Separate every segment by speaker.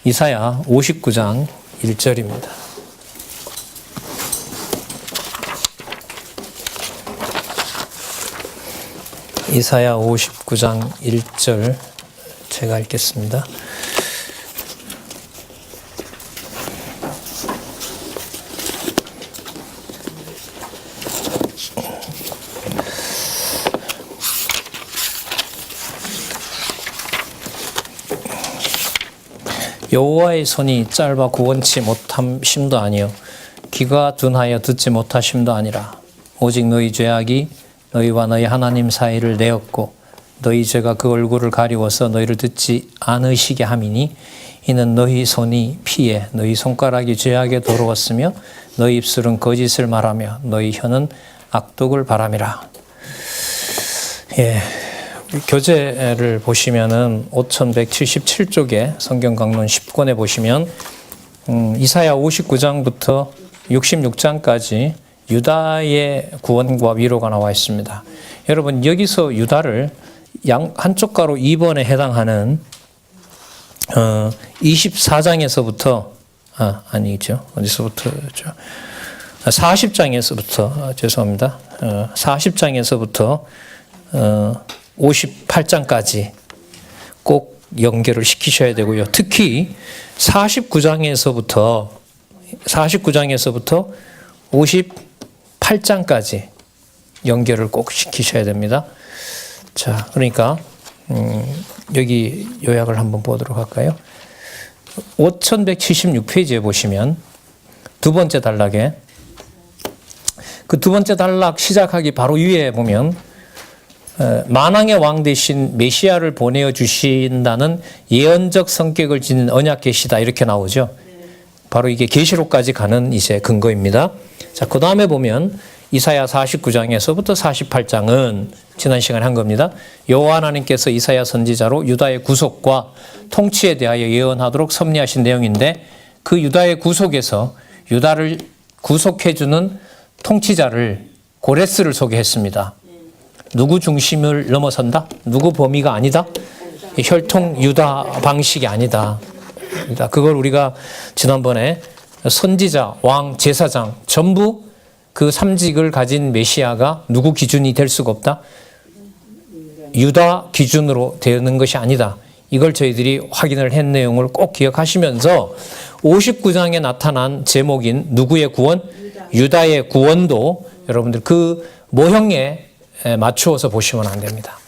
Speaker 1: 이사야 59장 1절입니다. 이사야 59장 1절 제가 읽겠습니다. 여호와의 손이 짧아 구원치 못함심도 아니요 귀가 둔하여 듣지 못하심도 아니라 오직 너희 죄악이 너희와 너희 하나님 사이를 내었고 너희 죄가 그 얼굴을 가리워서 너희를 듣지 않으시게 함이니 이는 너희 손이 피해 너희 손가락이 죄악에 더러웠으며 너희 입술은 거짓을 말하며 너희 혀는 악독을 바람이라. 예. 교재를 보시면은 5177쪽에 성경 강론 10권에 보시면 이사야 59장부터 66장까지 유다의 구원과 위로가 나와 있습니다. 여러분 여기서 유다를 한쪽 가로 2번에 해당하는 24장에서부터 아니죠. 어디서부터죠? 40장에서부터 죄송합니다. 40장에서부터 58장까지 꼭 연결을 시키셔야 되고요. 특히 49장에서부터 58장까지 연결을 꼭 시키셔야 됩니다. 자, 그러니까 여기 요약을 한번 보도록 할까요? 5176페이지에 보시면 두 번째 단락에 그 두 번째 단락 시작하기 바로 위에 보면 만왕의 왕 대신 메시아를 보내어 주신다는 예언적 성격을 지닌 언약 계시다 이렇게 나오죠. 바로 이게 계시록까지 가는 이제 근거입니다. 자, 그 다음에 보면 이사야 49장에서부터 48장은 지난 시간에 한 겁니다. 여호와 하나님께서 이사야 선지자로 유다의 구속과 통치에 대하여 예언하도록 섭리하신 내용인데 그 유다의 구속에서 유다를 구속해주는 통치자를 고레스를 소개했습니다. 누구 중심을 넘어선다? 누구 범위가 아니다? 혈통 유다 방식이 아니다. 그걸 우리가 지난번에 선지자, 왕, 제사장 전부 그 삼직을 가진 메시아가 누구 기준이 될 수가 없다? 유다 기준으로 되는 것이 아니다. 이걸 저희들이 확인을 한 내용을 꼭 기억하시면서 59장에 나타난 제목인 누구의 구원? 유다의 구원도 여러분들 그 모형에 맞추어서 보시면 안 됩니다.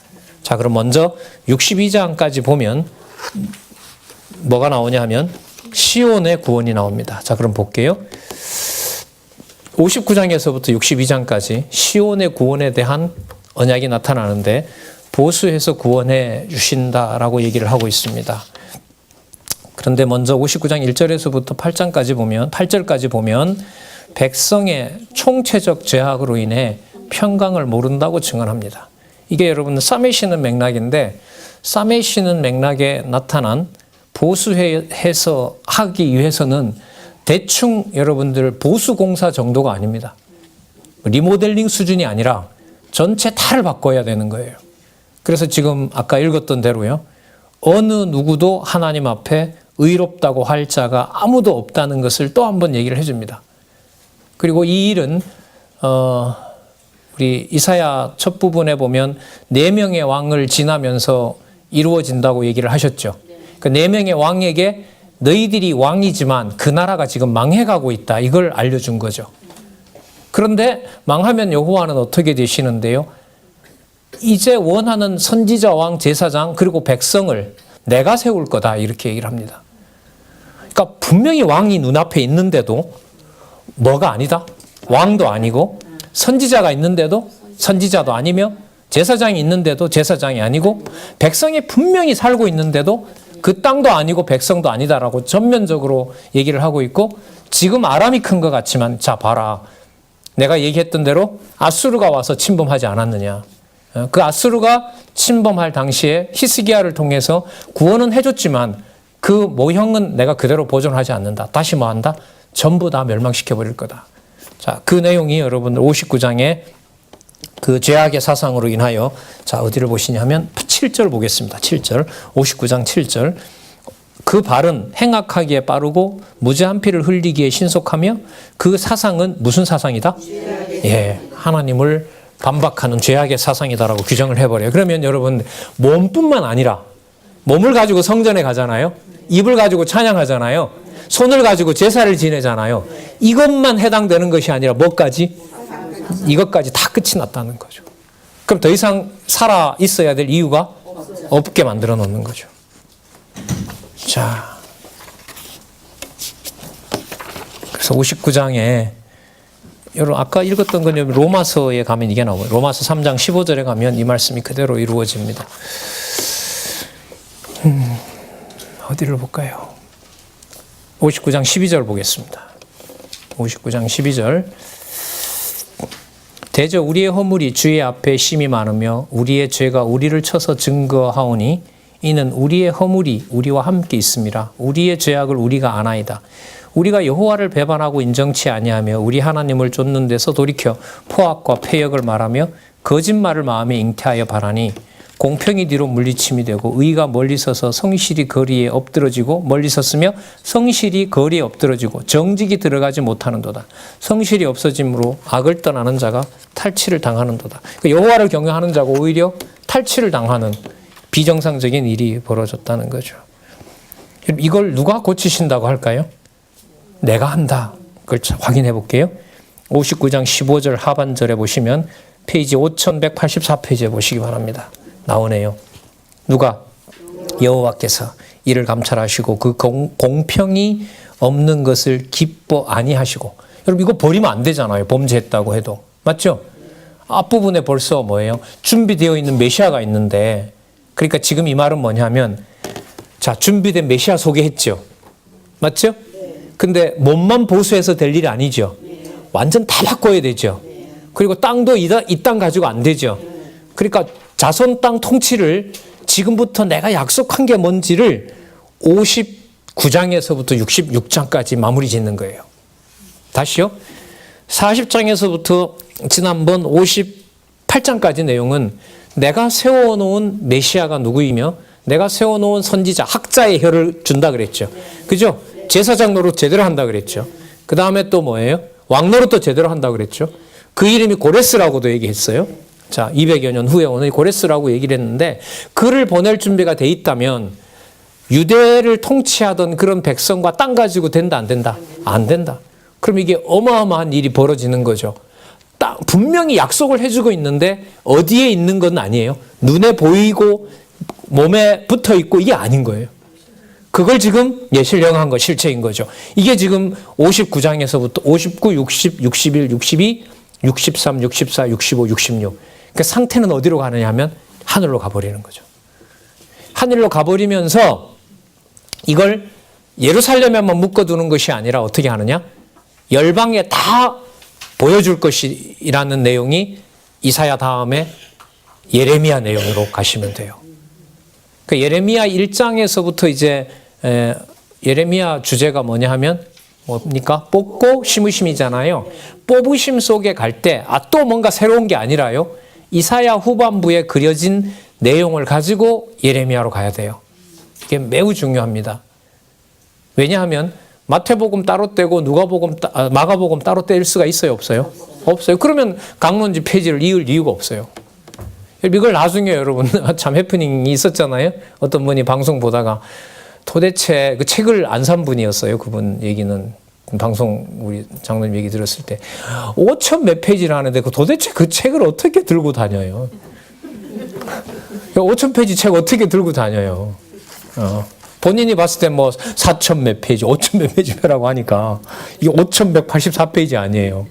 Speaker 1: 자, 그럼 먼저 62장까지 보면 뭐가 나오냐 하면 시온의 구원이 나옵니다. 자, 그럼 볼게요. 59장에서부터 62장까지 시온의 구원에 대한 언약이 나타나는데 보수해서 구원해 주신다라고 얘기를 하고 있습니다. 그런데 먼저 59장 1절에서부터 8절까지 보면 백성의 총체적 죄악으로 인해 평강을 모른다고 증언합니다. 이게 여러분 싸매시는 맥락인데 싸매시는 맥락에 나타난 보수해서 하기 위해서는 대충 여러분들 보수공사 정도가 아닙니다. 리모델링 수준이 아니라 전체 다를 바꿔야 되는 거예요. 그래서 지금 아까 읽었던 대로요. 어느 누구도 하나님 앞에 의롭다고 할 자가 아무도 없다는 것을 또 한 번 얘기를 해줍니다. 그리고 이 일은 우리 이사야 첫 부분에 보면 4명의 왕을 지나면서 이루어진다고 얘기를 하셨죠. 그 4명의 왕에게 너희들이 왕이지만 그 나라가 지금 망해가고 있다. 이걸 알려준 거죠. 그런데 망하면 여호와는 어떻게 되시는데요? 이제 원하는 선지자, 왕, 제사장 그리고 백성을 내가 세울 거다. 이렇게 얘기를 합니다. 그러니까 분명히 왕이 눈앞에 있는데도 뭐가 아니다? 왕도 아니고 선지자가 있는데도 선지자도 아니며 제사장이 있는데도 제사장이 아니고 백성이 분명히 살고 있는데도 그 땅도 아니고 백성도 아니다라고 전면적으로 얘기를 하고 있고 지금 아람이 큰 것 같지만 자 봐라. 내가 얘기했던 대로 아수르가 와서 침범하지 않았느냐. 그 아수르가 침범할 당시에 히스기야를 통해서 구원은 해줬지만 그 모형은 내가 그대로 보존하지 않는다. 다시 뭐 한다? 전부 다 멸망시켜버릴 거다. 자, 그 내용이 여러분들 59장에 그 죄악의 사상으로 인하여 자 어디를 보시냐면 7절 보겠습니다. 7절 59장 7절 그 발은 행악하기에 빠르고 무죄한 피를 흘리기에 신속하며 그 사상은 무슨 사상이다? 예, 하나님을 반박하는 죄악의 사상이다라고 규정을 해버려요. 그러면 여러분 몸뿐만 아니라 몸을 가지고 성전에 가잖아요. 입을 가지고 찬양하잖아요. 손을 가지고 제사를 지내잖아요. 이것만 해당되는 것이 아니라 뭐까지? 이것까지 다 끝이 났다는 거죠. 그럼 더 이상 살아 있어야 될 이유가 없게 만들어 놓는 거죠. 자, 그래서 59장에 여러분 아까 읽었던 건 로마서에 가면 이게 나와요. 로마서 3장 15절에 가면 이 말씀이 그대로 이루어집니다. 어디를 볼까요? 59장 12절 보겠습니다. 59장 12절. 대저 우리의 허물이 주의 앞에 심히 많으며 우리의 죄가 우리를 쳐서 증거하오니 이는 우리의 허물이 우리와 함께 있음이라. 우리의 죄악을 우리가 아나이다. 우리가 여호와를 배반하고 인정치 아니하며 우리 하나님을 쫓는 데서 돌이켜 포악과 패역을 말하며 거짓말을 마음에 잉태하여 바라니 공평이 뒤로 물리침이 되고 의가 멀리 서서 성실이 거리에 엎드러지고 멀리 섰으며 성실이 거리에 엎드러지고 정직이 들어가지 못하는도다. 성실이 없어짐으로 악을 떠나는 자가 탈취를 당하는도다. 여호와를 경외하는 자가 오히려 탈취를 당하는 비정상적인 일이 벌어졌다는 거죠. 이걸 누가 고치신다고 할까요? 내가 한다. 그걸 확인해 볼게요. 59장 15절 하반절에 보시면 페이지 5184페이지에 보시기 바랍니다. 나오네요. 누가? 여호와께서 이를 감찰하시고 그 공평이 없는 것을 기뻐 아니하시고. 여러분 이거 버리면 안 되잖아요. 범죄했다고 해도. 맞죠? 앞부분에 벌써 뭐예요? 준비되어 있는 메시아가 있는데, 그러니까 지금 이 말은 뭐냐면, 자, 준비된 메시아 소개했죠. 맞죠? 근데 몸만 보수해서 될 일이 아니죠. 완전 다 바꿔야 되죠. 그리고 땅도 이 땅 가지고 안 되죠. 그러니까 자손 땅 통치를 지금부터 내가 약속한 게 뭔지를 59장에서부터 66장까지 마무리 짓는 거예요. 다시요. 40장에서부터 지난번 58장까지 내용은 내가 세워놓은 메시아가 누구이며 내가 세워놓은 선지자, 학자의 혀를 준다 그랬죠. 그죠? 제사장 노릇 제대로 한다 그랬죠. 그 다음에 또 뭐예요? 왕 노릇도 제대로 한다 그랬죠. 그 이름이 고레스라고도 얘기했어요. 자, 200여 년 후에 오는 고레스라고 얘기를 했는데 그를 보낼 준비가 돼 있다면 유대를 통치하던 그런 백성과 땅 가지고 된다 안 된다? 안 된다. 그럼 이게 어마어마한 일이 벌어지는 거죠. 분명히 약속을 해주고 있는데 어디에 있는 건 아니에요. 눈에 보이고 몸에 붙어 있고 이게 아닌 거예요. 그걸 지금 예실령한 거 실체인 거죠. 이게 지금 59장에서부터 59, 60, 61, 62, 63, 64, 65, 66. 그러니까 상태는 어디로 가느냐 하면 하늘로 가버리는 거죠. 하늘로 가버리면서 이걸 예루살렘에만 묶어두는 것이 아니라 어떻게 하느냐? 열방에 다 보여줄 것이라는 내용이 이사야 다음에 예레미야 내용으로 가시면 돼요. 그 예레미야 1장에서부터 이제 예레미야 주제가 뭐냐 하면 뭡니까? 뽑고 심으심이잖아요. 뽑으심 속에 갈 때 또 뭔가 새로운 게 아니라요. 이사야 후반부에 그려진 내용을 가지고 예레미야로 가야 돼요. 이게 매우 중요합니다. 왜냐하면 마태복음 따로 떼고 마가복음 따로 뗄 수가 있어요? 없어요? 없어요. 그러면 강론지 페이지를 이을 이유가 없어요. 이걸 나중에 여러분 참 해프닝이 있었잖아요. 어떤 분이 방송 보다가 도대체 그 책을 안 산 분이었어요. 그분 얘기는 방송 우리 장로님 얘기 들었을 때 5천 몇 페이지를 하는데 도대체 그 책을 어떻게 들고 다녀요? 5천 페이지 책 어떻게 들고 다녀요? 본인이 봤을 때 뭐 4천 몇 페이지, 5천 몇 페이지라고 하니까 이게 5,184페이지 아니에요.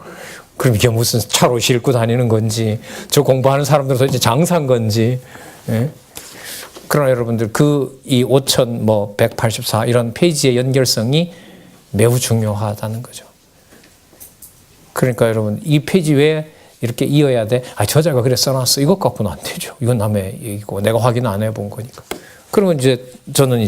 Speaker 1: 그럼 이게 무슨 차로 싣고 다니는 건지, 저 공부하는 사람들은 도대체 장사한 건지. 예? 그러나 여러분들 이 5,184 이런 페이지의 연결성이 매우 중요하다는 거죠. 그러니까 여러분 이 페이지 왜 이렇게 이어야 돼? 저자가 그래 써놨어. 이것 갖고는 안 되죠. 이건 남의 얘기고 내가 확인 안 해본 거니까. 그러면 저는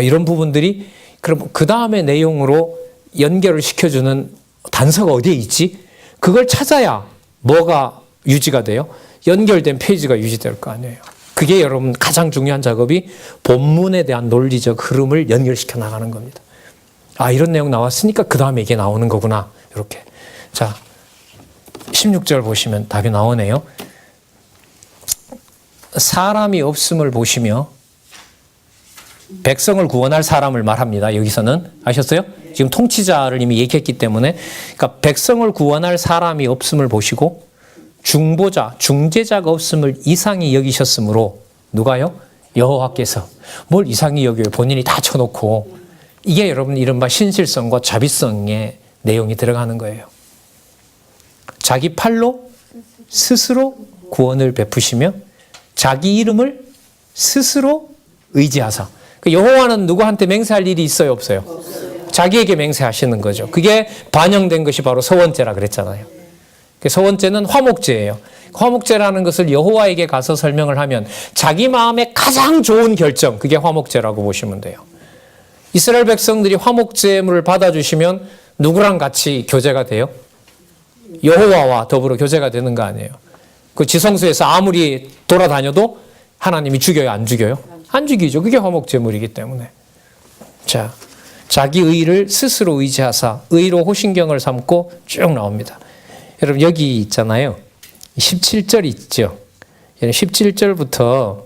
Speaker 1: 이런 부분들이 그럼 그 다음에 내용으로 연결을 시켜주는 단서가 어디에 있지? 그걸 찾아야 뭐가 유지가 돼요? 연결된 페이지가 유지될 거 아니에요. 그게 여러분 가장 중요한 작업이 본문에 대한 논리적 흐름을 연결시켜 나가는 겁니다. 아, 이런 내용 나왔으니까 그 다음에 이게 나오는 거구나. 이렇게. 자, 16절 보시면 답이 나오네요. 사람이 없음을 보시며 백성을 구원할 사람을 말합니다. 여기서는 아셨어요? 지금 통치자를 이미 얘기했기 때문에 그러니까 백성을 구원할 사람이 없음을 보시고 중보자, 중재자가 없음을 이상히 여기셨으므로 누가요? 여호와께서. 뭘 이상히 여겨요? 본인이 다 쳐놓고. 이게 여러분 이른바 신실성과 자비성의 내용이 들어가는 거예요. 자기 팔로 스스로 구원을 베푸시며 자기 이름을 스스로 의지하사. 여호와는 누구한테 맹세할 일이 있어요? 없어요? 자기에게 맹세하시는 거죠. 그게 반영된 것이 바로 서원죄라 그랬잖아요. 서원죄는 화목죄예요. 화목죄라는 것을 여호와에게 가서 설명을 하면 자기 마음에 가장 좋은 결정, 그게 화목죄라고 보시면 돼요. 이스라엘 백성들이 화목제물을 받아주시면 누구랑 같이 교제가 돼요? 여호와와 더불어 교제가 되는 거 아니에요. 그 지성소에서 아무리 돌아다녀도 하나님이 죽여요? 안 죽여요? 안 죽이죠. 그게 화목제물이기 때문에. 자, 자기 의를 스스로 의지하사 의로 호신경을 삼고 쭉 나옵니다. 여러분 여기 있잖아요. 17절 있죠. 17절부터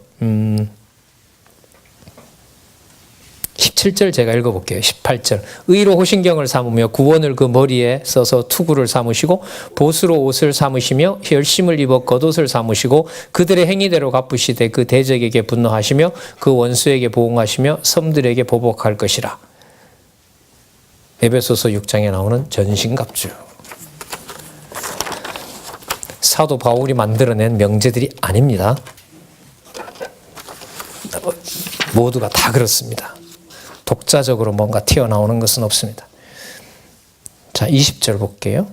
Speaker 1: 17절 제가 읽어볼게요. 18절. 의로 호신경을 삼으며 구원을 그 머리에 써서 투구를 삼으시고 보수로 옷을 삼으시며 혈심을 입어 겉옷을 삼으시고 그들의 행위대로 갚으시되 그 대적에게 분노하시며 그 원수에게 보응하시며 섬들에게 보복할 것이라. 에베소서 6장에 나오는 전신갑주. 사도 바울이 만들어낸 명제들이 아닙니다. 모두가 다 그렇습니다. 독자적으로 뭔가 튀어나오는 것은 없습니다. 자, 20절 볼게요.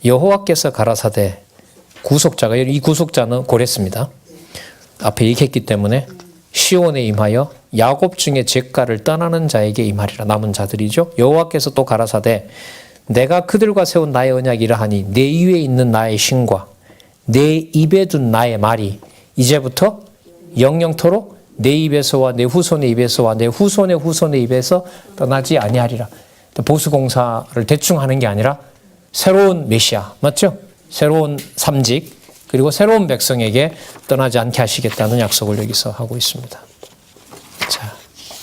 Speaker 1: 여호와께서 가라사대 구속자가, 이 구속자는 고레스입니다. 앞에 얘기했기 때문에 시온에 임하여 야곱 중에 죗가를 떠나는 자에게 임하리라. 남은 자들이죠. 여호와께서 또 가라사대 내가 그들과 세운 나의 언약이라 하니 내 위에 있는 나의 신과 내 입에 둔 나의 말이 이제부터 영영토록 내 입에서와 내 후손의 입에서와 내 후손의 후손의 입에서 떠나지 아니하리라. 보수공사를 대충 하는 게 아니라 새로운 메시아, 맞죠? 새로운 삼직, 그리고 새로운 백성에게 떠나지 않게 하시겠다는 약속을 여기서 하고 있습니다. 자,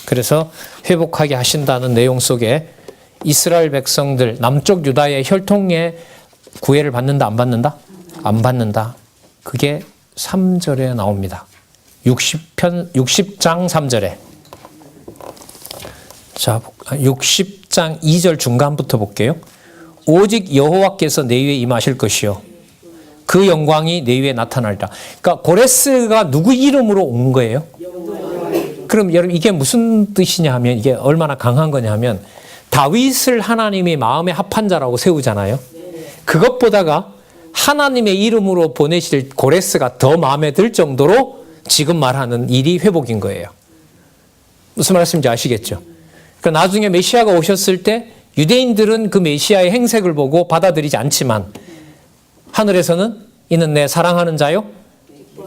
Speaker 1: 그래서 회복하게 하신다는 내용 속에 이스라엘 백성들, 남쪽 유다의 혈통의 구애를 받는다, 안 받는다? 안 받는다. 그게 3절에 나옵니다. 60장 3절에. 자, 60장 2절 중간부터 볼게요. 오직 여호와께서 내 위에 임하실 것이요 그 영광이 내 위에 나타날다. 그러니까 고레스가 누구 이름으로 온 거예요? 그럼 여러분 이게 무슨 뜻이냐 하면, 이게 얼마나 강한 거냐 하면, 다윗을 하나님이 마음에 합한 자라고 세우잖아요. 그것보다가 하나님의 이름으로 보내실 고레스가 더 마음에 들 정도로 지금 말하는 일이 회복인 거예요. 무슨 말씀인지 아시겠죠? 그러니까 나중에 메시아가 오셨을 때 유대인들은 그 메시아의 행색을 보고 받아들이지 않지만 하늘에서는 이는 내 사랑하는 자요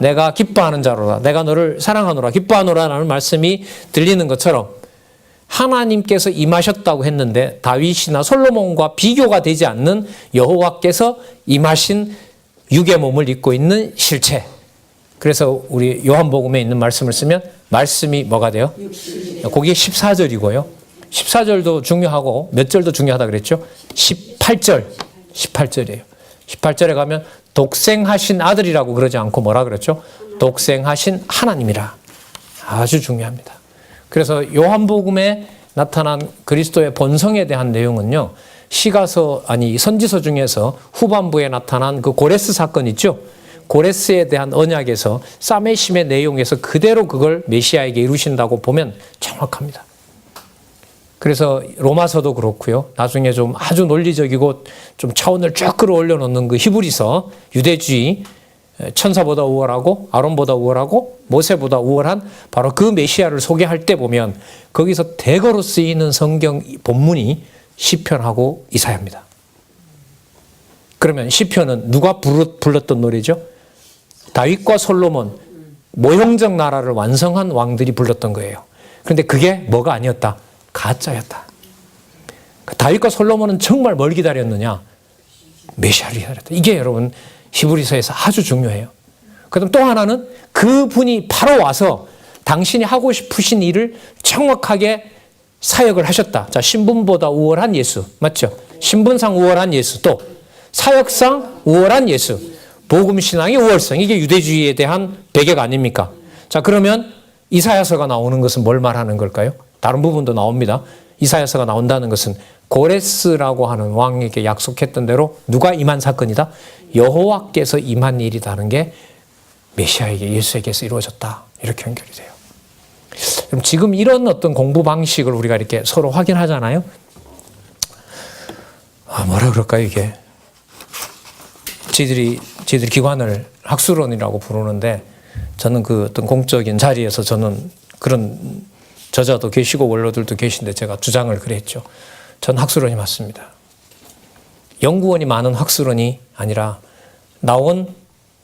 Speaker 1: 내가 기뻐하는 자로라. 내가 너를 사랑하노라 기뻐하노라라는 말씀이 들리는 것처럼 하나님께서 임하셨다고 했는데 다윗이나 솔로몬과 비교가 되지 않는 여호와께서 임하신 육의 몸을 입고 있는 실체. 그래서 우리 요한복음에 있는 말씀을 쓰면 말씀이 뭐가 돼요? 그게 14절이고요. 14절도 중요하고 몇 절도 중요하다 그랬죠? 18절이에요. 18절에 가면 독생하신 아들이라고 그러지 않고 뭐라 그랬죠? 독생하신 하나님이라. 아주 중요합니다. 그래서 요한복음에 나타난 그리스도의 본성에 대한 내용은요, 선지서 중에서 후반부에 나타난 그 고레스 사건 있죠? 고레스에 대한 언약에서 사메심의 내용에서 그대로 그걸 메시아에게 이루신다고 보면 정확합니다. 그래서 로마서도 그렇고요. 나중에 좀 아주 논리적이고 좀 차원을 쭉 끌어올려 놓는 그 히브리서, 유대주의, 천사보다 우월하고 아론보다 우월하고 모세보다 우월한 바로 그 메시아를 소개할 때 보면 거기서 대거로 쓰이는 성경 본문이 시편하고 이사야입니다. 그러면 시편은 누가 불렀던 노래죠? 다윗과 솔로몬, 모형적 나라를 완성한 왕들이 불렀던 거예요. 그런데 그게 뭐가 아니었다? 가짜였다. 다윗과 솔로몬은 정말 뭘 기다렸느냐? 메시아를 기다렸다. 이게 여러분 히브리서에서 아주 중요해요. 그다음 또 하나는 그분이 바로 와서 당신이 하고 싶으신 일을 정확하게 사역을 하셨다. 자, 신분보다 우월한 예수. 맞죠? 신분상 우월한 예수. 또 사역상 우월한 예수. 복음신앙의 우월성. 이게 유대주의에 대한 배경 아닙니까? 자, 그러면 이사야서가 나오는 것은 뭘 말하는 걸까요? 다른 부분도 나옵니다. 이사야서가 나온다는 것은 고레스라고 하는 왕에게 약속했던 대로 누가 임한 사건이다? 여호와께서 임한 일이라는 게 메시아에게 예수에게서 이루어졌다. 이렇게 연결이 돼요. 그럼 지금 이런 어떤 공부 방식을 우리가 이렇게 서로 확인하잖아요. 뭐라 그럴까요, 이게? 저희들이 기관을 학술원이라고 부르는데 저는 그 어떤 공적인 자리에서 저는 그런 저자도 계시고 원로들도 계신데 제가 주장을 그랬죠. 전 학술원이 맞습니다. 연구원이 많은 학술원이 아니라 나온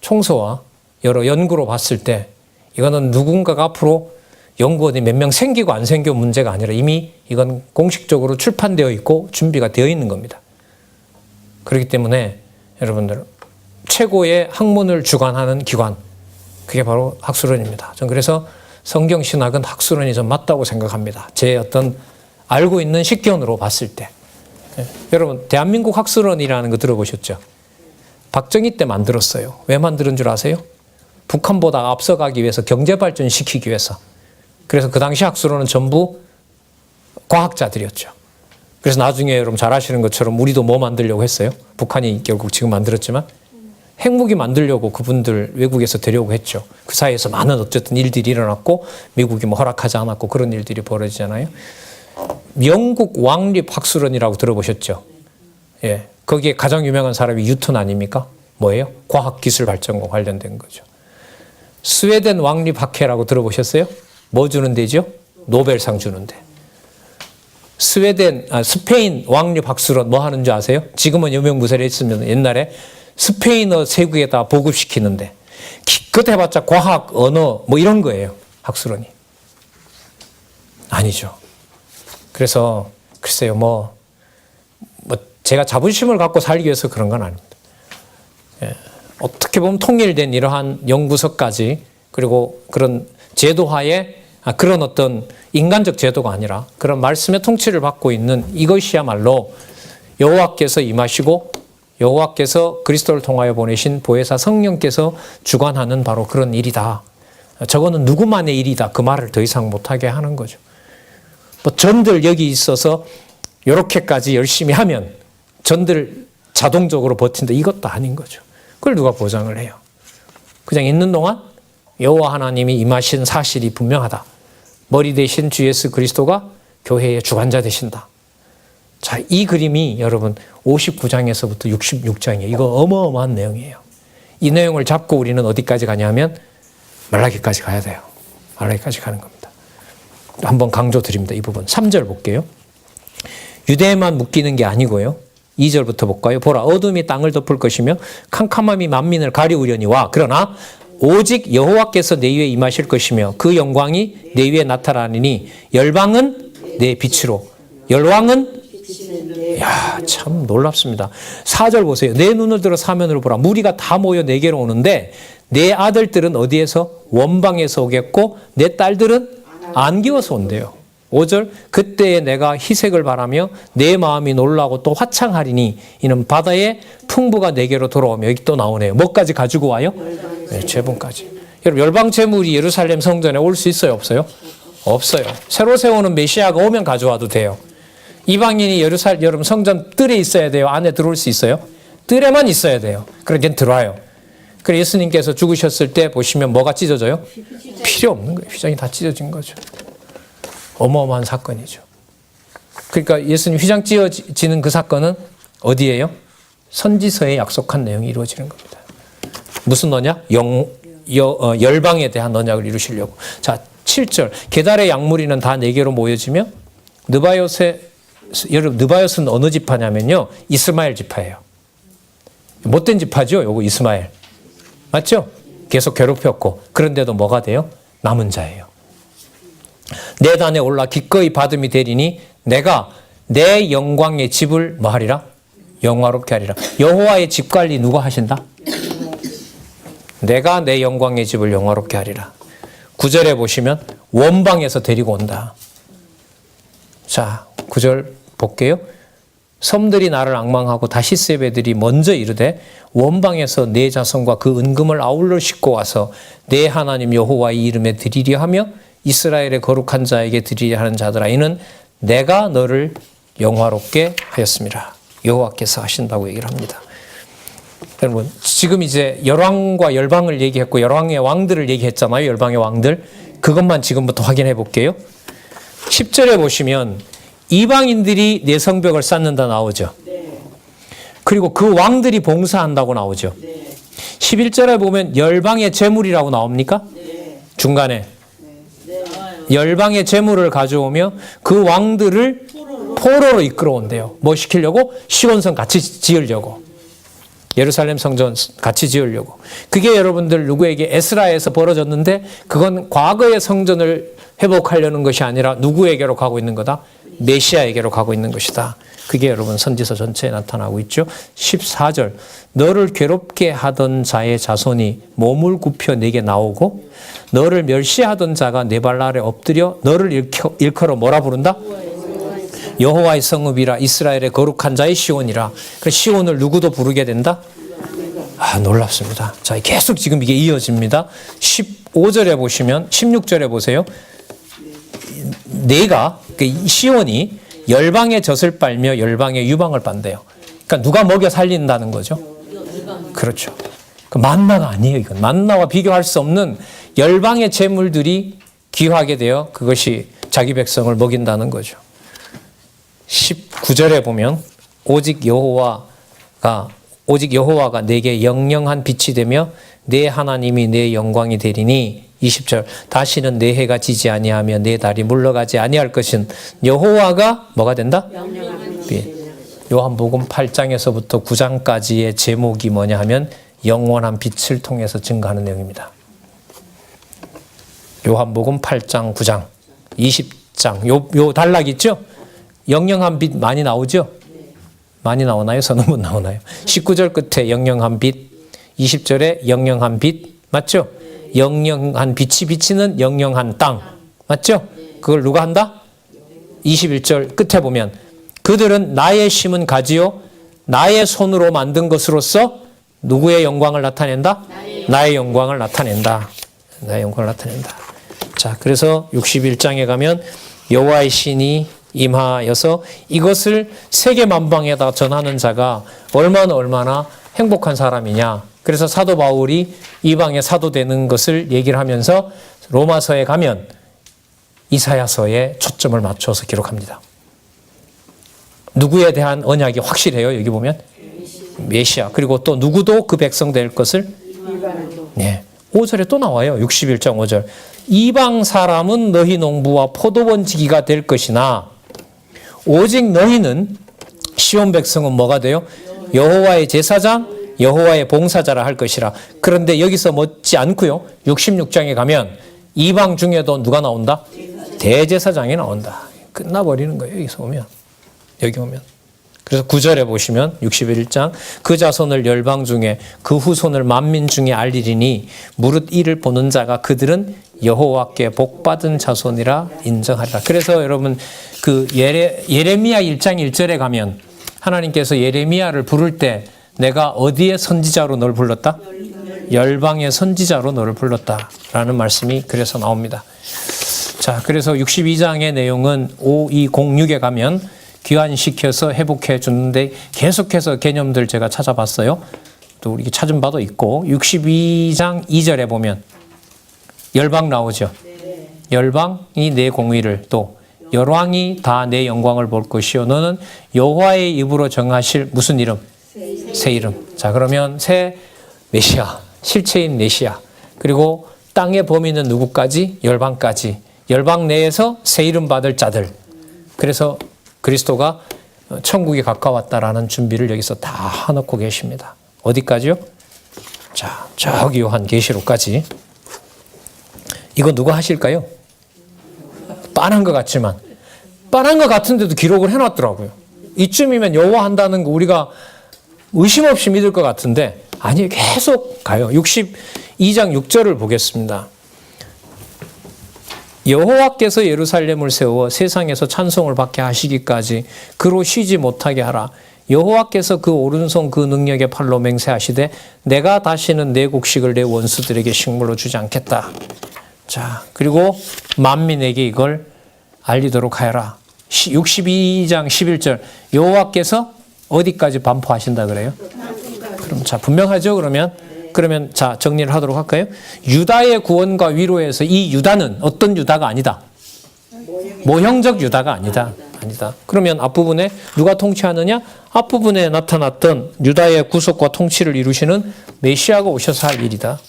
Speaker 1: 총서와 여러 연구로 봤을 때 이거는 누군가가 앞으로 연구원이 몇 명 생기고 안 생겨 문제가 아니라 이미 이건 공식적으로 출판되어 있고 준비가 되어 있는 겁니다. 그렇기 때문에 여러분들 최고의 학문을 주관하는 기관, 그게 바로 학술원입니다. 전 그래서 성경신학은 학술원이 좀 맞다고 생각합니다. 제 어떤 알고 있는 식견으로 봤을 때. 여러분 대한민국 학술원이라는 거 들어보셨죠? 박정희 때 만들었어요. 왜 만드는 줄 아세요? 북한보다 앞서가기 위해서 경제발전시키기 위해서. 그래서 그 당시 학술원은 전부 과학자들이었죠. 그래서 나중에 여러분 잘 아시는 것처럼 우리도 뭐 만들려고 했어요? 북한이 결국 지금 만들었지만 핵무기 만들려고 그분들 외국에서 데려오고 했죠. 그 사이에서 많은 어쨌든 일들이 일어났고 미국이 뭐 허락하지 않았고 그런 일들이 벌어지잖아요. 영국 왕립학술원이라고 들어보셨죠? 예, 거기에 가장 유명한 사람이 뉴턴 아닙니까? 뭐예요? 과학기술 발전과 관련된 거죠. 스웨덴 왕립학회라고 들어보셨어요? 뭐 주는 데죠? 노벨상 주는 데. 스페인 왕립학술원 뭐 하는 줄 아세요? 지금은 유명무실해 있으면 옛날에 스페인어 세국에다 보급시키는데 기껏 해봤자 과학, 언어 뭐 이런 거예요. 학술원이. 아니죠. 그래서 글쎄요 뭐 제가 자부심을 갖고 살기 위해서 그런 건 아닙니다. 예. 어떻게 보면 통일된 이러한 연구소까지 그리고 그런 제도하에 그런 어떤 인간적 제도가 아니라 그런 말씀의 통치를 받고 있는 이것이야말로 여호와께서 임하시고 여호와께서 그리스도를 통하여 보내신 보혜사 성령께서 주관하는 바로 그런 일이다. 저거는 누구만의 일이다. 그 말을 더 이상 못하게 하는 거죠. 뭐 전들 여기 있어서 이렇게까지 열심히 하면 전들 자동적으로 버틴다. 이것도 아닌 거죠. 그걸 누가 보장을 해요. 그냥 있는 동안 여호와 하나님이 임하신 사실이 분명하다. 머리 대신 주 예수 그리스도가 교회의 주관자 되신다. 자, 이 그림이 여러분 59장에서부터 66장이에요. 이거 어마어마한 내용이에요. 이 내용을 잡고 우리는 어디까지 가냐면 말라기까지 가야 돼요. 말라기까지 가는 겁니다. 한번 강조드립니다. 이 부분. 3절 볼게요. 유대에만 묶이는 게 아니고요. 2절부터 볼까요? 보라, 어둠이 땅을 덮을 것이며 캄캄함이 만민을 가리우려니와 그러나 오직 여호와께서 내 위에 임하실 것이며 그 영광이 내 위에 나타나리니 열방은 내 빛으로 열왕은 야, 참 놀랍습니다. 4절 보세요. 내 눈을 들어 사면으로 보라. 무리가 다 모여 내게로 오는데 내 아들들은 어디에서? 원방에서 오겠고 내 딸들은 안기워서 온대요. 5절 그때에 내가 희색을 바라며 내 마음이 놀라고 또 화창하리니 이는 바다의 풍부가 내게로 돌아오며 여기 또 나오네요. 뭐까지 가지고 와요? 네, 제본까지. 여러분 열방 제물이 예루살렘 성전에 올 수 있어요? 없어요? 없어요. 새로 세우는 메시아가 오면 가져와도 돼요. 이방인이 여러분 성전 뜰에 있어야 돼요? 안에 들어올 수 있어요? 뜰에만 있어야 돼요. 그러니까 들어와요. 그래서 예수님께서 죽으셨을 때 보시면 뭐가 찢어져요? 필요 없는 거예요. 휘장이 다 찢어진 거죠. 어마어마한 사건이죠. 그러니까 예수님 휘장 찢어지는 그 사건은 어디예요? 선지서에 약속한 내용이 이루어지는 겁니다. 무슨 언약? 열방에 대한 언약을 이루시려고. 자, 7절. 게달의 양무리는 다 내게로 모여지며 느바요스는 어느 지파냐면요. 이스마엘 지파예요. 못된 지파죠. 요거 이스마엘. 맞죠? 계속 괴롭혔고 그런데도 뭐가 돼요? 남은 자예요. 내 단에 올라 기꺼이 받음이 되리니 내가 내 영광의 집을 뭐 하리라? 영화롭게 하리라. 여호와의 집 관리 누가 하신다? 내가 내 영광의 집을 영화롭게 하리라. 9절에 보시면 원방에서 데리고 온다. 자, 9절 볼게요. 섬들이 나를 앙망하고 다시스 배들이 먼저 이르되 원방에서 내 자손과 그 은금을 아울러 싣고 와서 내 하나님 여호와의 이름에 드리려 하며 이스라엘의 거룩한 자에게 드리려 하는 자들아 이는 내가 너를 영화롭게 하였습니다. 여호와께서 하신다고 얘기를 합니다. 여러분 지금 이제 열왕과 열방을 얘기했고 열왕의 왕들을 얘기했잖아요. 열방의 왕들. 그것만 지금부터 확인해 볼게요. 10절에 보시면 이방인들이 내 성벽을 쌓는다 나오죠. 그리고 그 왕들이 봉사한다고 나오죠. 11절에 보면 열방의 재물이라고 나옵니까? 중간에 열방의 재물을 가져오며 그 왕들을 포로로 이끌어온대요. 뭐 시키려고? 시온성 같이 지으려고. 예루살렘 성전 같이 지으려고. 그게 여러분들 누구에게 에스라에서 벌어졌는데 그건 과거의 성전을 회복하려는 것이 아니라 누구에게로 가고 있는 거다? 메시아에게로 가고 있는 것이다. 그게 여러분 선지서 전체에 나타나고 있죠. 14절 너를 괴롭게 하던 자의 자손이 몸을 굽혀 내게 나오고 너를 멸시하던 자가 네 발 아래 엎드려 너를 일컬어 뭐라 부른다? 여호와의 성읍이라 이스라엘의 거룩한 자의 시온이라. 그 시온을 누구도 부르게 된다? 아, 놀랍습니다. 자, 계속 지금 이게 이어집니다. 15절에 보시면 16절에 보세요. 내가 시온이 열방의 젖을 빨며 열방의 유방을 빤대요. 그러니까 누가 먹여 살린다는 거죠. 그렇죠. 그 만나가 아니에요. 이건 만나와 비교할 수 없는 열방의 재물들이 귀하게 되어 그것이 자기 백성을 먹인다는 거죠. 19절에 보면 오직 여호와가 내게 영영한 빛이 되며 내 하나님이 내 영광이 되리니 20절 다시는 내 해가 지지 아니하며 내 달이 물러가지 아니할 것은 여호와가 뭐가 된다? 요한복음 8장에서부터 9장까지의 제목이 뭐냐 하면 영원한 빛을 통해서 증거하는 내용입니다. 요한복음 8장 9장 20장 요 단락 있죠? 영영한 빛 많이 나오죠? 많이 나오나요? 서너 번 나오나요? 19절 끝에 영영한 빛 20절에 영영한 빛 맞죠? 영영한 빛이 비치는 영영한 땅 맞죠? 그걸 누가 한다? 21절 끝에 보면 그들은 나의 심은 가지요 나의 손으로 만든 것으로서 누구의 영광을 나타낸다? 나의 영광을 나타낸다. 나의 영광을 나타낸다. 자, 그래서 61장에 가면 여호와의 신이 임하여서 이것을 세계 만방에다 전하는 자가 얼마나 행복한 사람이냐. 그래서 사도 바울이 이방의 사도 되는 것을 얘기를 하면서 로마서에 가면 이사야서에 초점을 맞춰서 기록합니다. 누구에 대한 언약이 확실해요. 여기 보면 메시아. 그리고 또 누구도 그 백성 될 것을 네. 5절에 또 나와요. 61장 5절. 이방 사람은 너희 농부와 포도원지기가 될 것이나 오직 너희는 시온 백성은 뭐가 돼요? 여호와의 제사장, 여호와의 봉사자라 할 것이라. 그런데 여기서 멎지 않고요. 66장에 가면 이방 중에도 누가 나온다? 대제사장이 나온다. 끝나버리는 거예요. 여기서 오면. 여기 오면. 그래서 9절에 보시면 61장 그 자손을 열방 중에 그 후손을 만민 중에 알리리니 무릇 이를 보는 자가 그들은 여호와께 복받은 자손이라 인정하리라. 그래서 여러분 그 예레미야 1장 1절에 가면 하나님께서 예레미야를 부를 때 내가 어디에 선지자로 널 불렀다? 열방의 선지자로 너를 불렀다라는 말씀이 그래서 나옵니다. 자, 그래서 62장의 내용은 5206에 가면 귀환시켜서 회복해 주는데 계속해서 개념들 제가 찾아봤어요. 또 우리 찾은 바도 있고 62장 2절에 보면 열방 나오죠. 열방이 내 공의를 또 열왕이 다 내 영광을 볼 것이요 너는 여호와의 입으로 정하실 무슨 이름? 새 이름. 자, 그러면 새 메시아, 실체인 메시아. 그리고 땅의 범위는 누구까지? 열방까지. 열방 내에서 새 이름 받을 자들. 그래서 그리스도가 천국에 가까웠다라는 준비를 여기서 다 해놓고 계십니다. 어디까지요? 자, 저기 요한계시록까지. 이거 누가 하실까요? 빤한 것 같지만. 빤한 것 같은데도 기록을 해놨더라고요. 이쯤이면 여호와 한다는 거 우리가 의심 없이 믿을 것 같은데 아니 계속 가요. 62장 6절을 보겠습니다. 여호와께서 예루살렘을 세워 세상에서 찬송을 받게 하시기까지 그로 쉬지 못하게 하라. 여호와께서 그 오른손 그 능력의 팔로 맹세하시되 내가 다시는 내 곡식을 내 원수들에게 식물로 주지 않겠다. 자, 그리고 만민에게 이걸 알리도록 하여라. 62장 11절 여호와께서 어디까지 반포하신다 그래요? 그럼 자 분명하죠. 그러면 자 정리를 하도록 할까요? 유다의 구원과 위로에서 이 유다는 어떤 유다가 아니다. 모형적 유다가 아니다. 그러면 앞부분에 누가 통치하느냐? 앞부분에 나타났던 유다의 구속과 통치를 이루시는 메시아가 오셔서 할 일이다.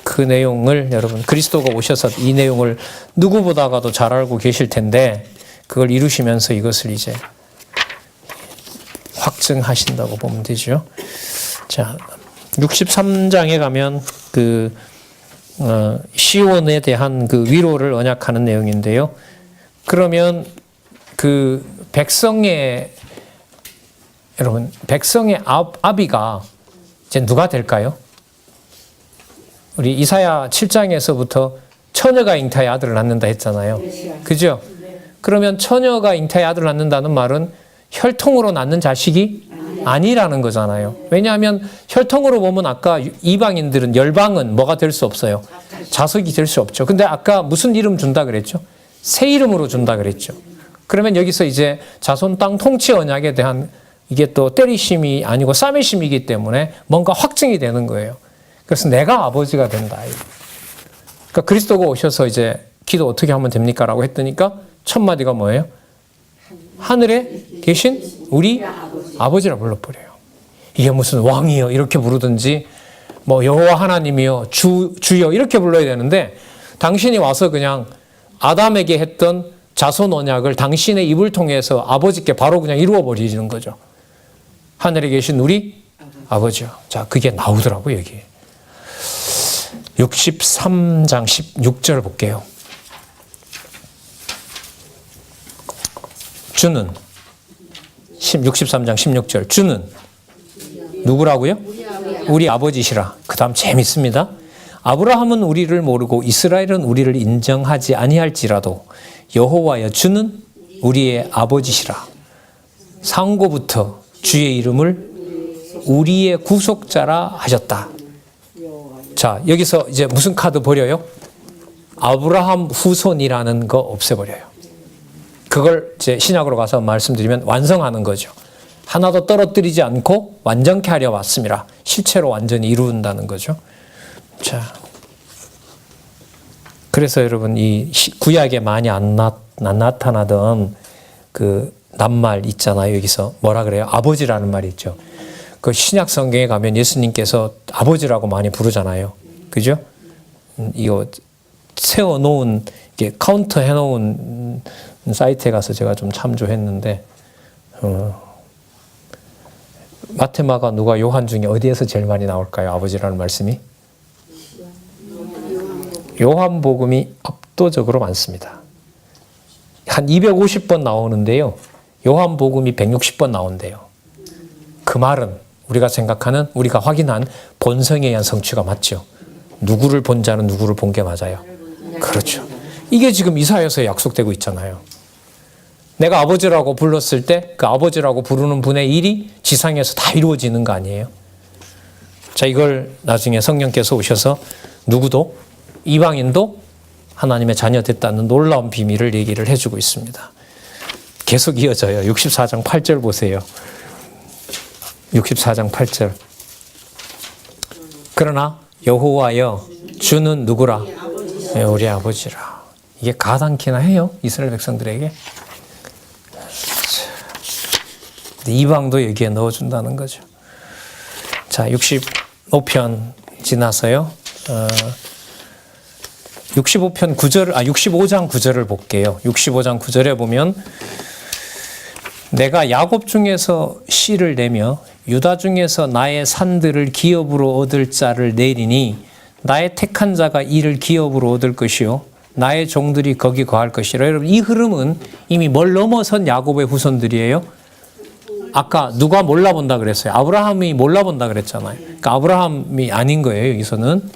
Speaker 1: 그 내용을 여러분 그리스도가 오셔서 이 내용을 누구보다가도 잘 알고 계실 텐데 그걸 이루시면서 이것을 이제 확증하신다고 보면 되죠. 자, 63장에 가면 그 시온에 대한 그 위로를 언약하는 내용인데요. 그러면 그 백성의 여러분 백성의 아비가 이제 누가 될까요? 우리 이사야 7장에서부터 처녀가 잉타의 아들을 낳는다 했잖아요. 그죠? 그러면 처녀가 잉타의 아들을 낳는다는 말은 혈통으로 낳는 자식이 아니라는 거잖아요. 왜냐하면 혈통으로 보면 아까 이방인들은 열방은 뭐가 될 수 없어요. 자석이 될 수 없죠. 근데 아까 무슨 이름 준다 그랬죠? 새 이름으로 준다 그랬죠. 그러면 여기서 이제 자손 땅 통치 언약에 대한 이게 또 때리심이 아니고 싸매심이기 때문에 뭔가 확증이 되는 거예요. 그래서 내가 아버지가 된다. 그러니까 그리스도가 오셔서 이제 기도 어떻게 하면 됩니까? 라고 했더니까 첫 마디가 뭐예요? 하늘에 계신 우리 아버지라 불러버려요. 이게 무슨 왕이요 이렇게 부르든지 뭐 여호와 하나님이요 주여 이렇게 불러야 되는데 당신이 와서 그냥 아담에게 했던 자손 언약을 당신의 입을 통해서 아버지께 바로 그냥 이루어 버리는 거죠. 하늘에 계신 우리 아버지요. 자, 그게 나오더라고요, 여기. 63장 16절 볼게요. 주는 63장 16절 주는 누구라고요? 우리 아버지시라. 그 다음 재밌습니다. 아브라함은 우리를 모르고 이스라엘은 우리를 인정하지 아니할지라도 여호와여 주는 우리의 아버지시라. 상고부터 주의 이름을 우리의 구속자라 하셨다. 자, 여기서 이제 무슨 카드 버려요? 아브라함 후손이라는 거 없애버려요. 그걸 이제 신약으로 가서 말씀드리면 완성하는 거죠. 하나도 떨어뜨리지 않고 완전케 하려 왔습니다. 실체로 완전히 이룬다는 거죠. 자, 그래서 여러분 이 구약에 많이 안 나타나던 그 낱말 있잖아요. 여기서 뭐라 그래요? 아버지라는 말이 있죠. 그 신약 성경에 가면 예수님께서 아버지라고 많이 부르잖아요. 그죠? 이거 세워놓은 이게 카운터 해놓은 사이트에 가서 제가 좀 참조했는데 마테마가 누가 요한 중에 어디에서 제일 많이 나올까요? 아버지라는 말씀이? 요한복음이 압도적으로 많습니다. 한 250번 나오는데요. 요한복음이 160번 나온대요. 그 말은 우리가 생각하는 우리가 확인한 본성에 의한 성취가 맞죠. 누구를 본 자는 누구를 본 게 맞아요. 그렇죠. 이게 지금 이사야서에 약속되고 있잖아요. 내가 아버지라고 불렀을 때 그 아버지라고 부르는 분의 일이 지상에서 다 이루어지는 거 아니에요? 자, 이걸 나중에 성령께서 오셔서 누구도 이방인도 하나님의 자녀 됐다는 놀라운 비밀을 얘기를 해주고 있습니다. 계속 이어져요. 64장 8절 보세요. 64장 8절. 그러나 여호와여 주는 누구라? 우리 아버지라. 이게 가당키나 해요. 이스라엘 백성들에게. 이방도 여기에 넣어준다는 거죠. 자, 65편 지나서요. 65장 9절을 볼게요. 65장 9절에 보면 내가 야곱 중에서 씨를 내며 유다 중에서 나의 산들을 기업으로 얻을 자를 내리니 나의 택한 자가 이를 기업으로 얻을 것이요 나의 종들이 거기 거할 것이라. 여러분, 이 흐름은 이미 뭘 넘어선 야곱의 후손들이에요. 아까 누가 몰라본다 그랬어요? 아브라함이 몰라본다 그랬잖아요. 그러니까 아브라함이 아닌 거예요, 여기서는.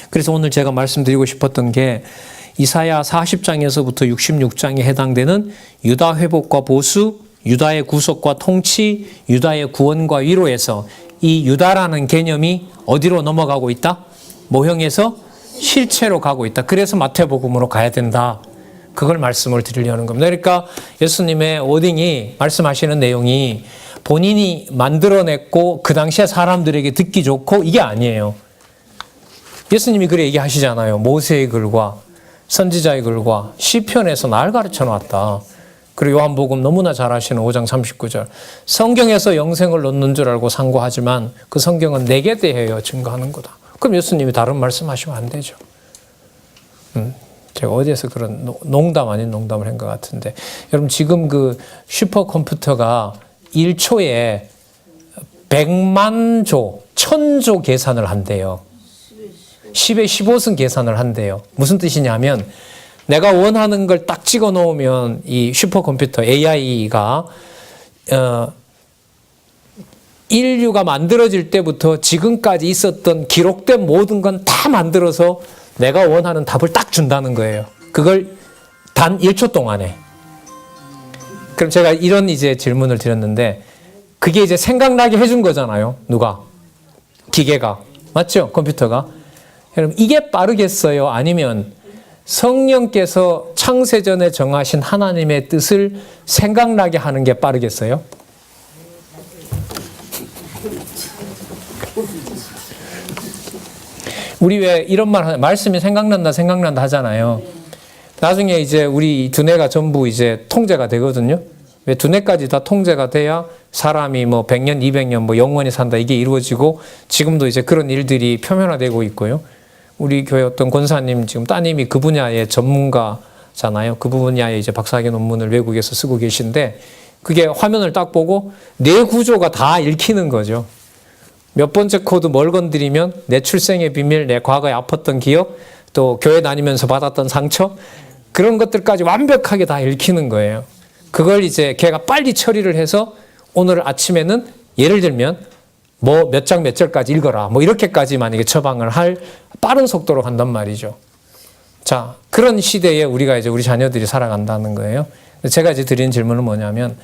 Speaker 1: 그래서 오늘 제가 말씀드리고 싶었던 게 이사야 40장에서부터 66장에 해당되는 유다 회복과 보수, 유다의 구속과 통치, 유다의 구원과 위로에서 이 유다라는 개념이 어디로 넘어가고 있다? 모형에서 실체로 가고 있다. 그래서 마태복음으로 가야 된다. 그걸 말씀을 드리려는 겁니다. 그러니까 예수님의 오딩이 말씀하시는 내용이 본인이 만들어냈고 그 당시에 사람들에게 듣기 좋고 이게 아니에요. 예수님이 그래 얘기하시잖아요. 모세의 글과 선지자의 글과 시편에서 날 가르쳐 놨다. 그리고 요한복음 너무나 잘 아시는 5장 39절. 성경에서 영생을 넣는 줄 알고 상고하지만 그 성경은 내게 대하여 증거하는 거다. 그럼 예수님이 다른 말씀하시면 안 되죠. 제가 어디에서 그런 농담 아닌 농담을 한 것 같은데, 여러분 지금 그 슈퍼컴퓨터가 1초에 100만 조, 1000조 계산을 한대요. 10의 15승 계산을 한대요. 무슨 뜻이냐면 내가 원하는 걸 딱 찍어 놓으면 이 슈퍼컴퓨터 AI가 인류가 만들어질 때부터 지금까지 있었던 기록된 모든 건 다 만들어서 내가 원하는 답을 딱 준다는 거예요. 그걸 단 1초 동안에. 그럼 제가 이런 이제 질문을 드렸는데, 그게 이제 생각나게 해준 거잖아요. 누가? 기계가. 맞죠? 컴퓨터가. 여러분, 이게 빠르겠어요? 아니면 성령께서 창세전에 정하신 하나님의 뜻을 생각나게 하는 게 빠르겠어요? 우리 왜 이런 말 하잖아요. 말씀이 생각난다 하잖아요. 나중에 이제 우리 두뇌가 전부 이제 통제가 되거든요. 왜 두뇌까지 다 통제가 돼야 사람이 뭐 100년, 200년 뭐 영원히 산다 이게 이루어지고, 지금도 이제 그런 일들이 표면화되고 있고요. 우리 교회 어떤 권사님 지금 따님이 그 분야의 전문가잖아요. 그 분야의 이제 박사학위 논문을 외국에서 쓰고 계신데, 그게 화면을 딱 보고 뇌 구조가 다 읽히는 거죠. 몇 번째 코드 뭘 건드리면 내 출생의 비밀, 내 과거에 아팠던 기억, 또 교회 다니면서 받았던 상처, 그런 것들까지 완벽하게 다 읽히는 거예요. 그걸 이제 걔가 빨리 처리를 해서 오늘 아침에는 예를 들면 뭐 몇 장 몇 절까지 읽어라, 뭐 이렇게까지 만약에 처방을 할 빠른 속도로 간단 말이죠. 자, 그런 시대에 우리가 이제 우리 자녀들이 살아간다는 거예요. 제가 이제 드린 질문은 뭐냐면,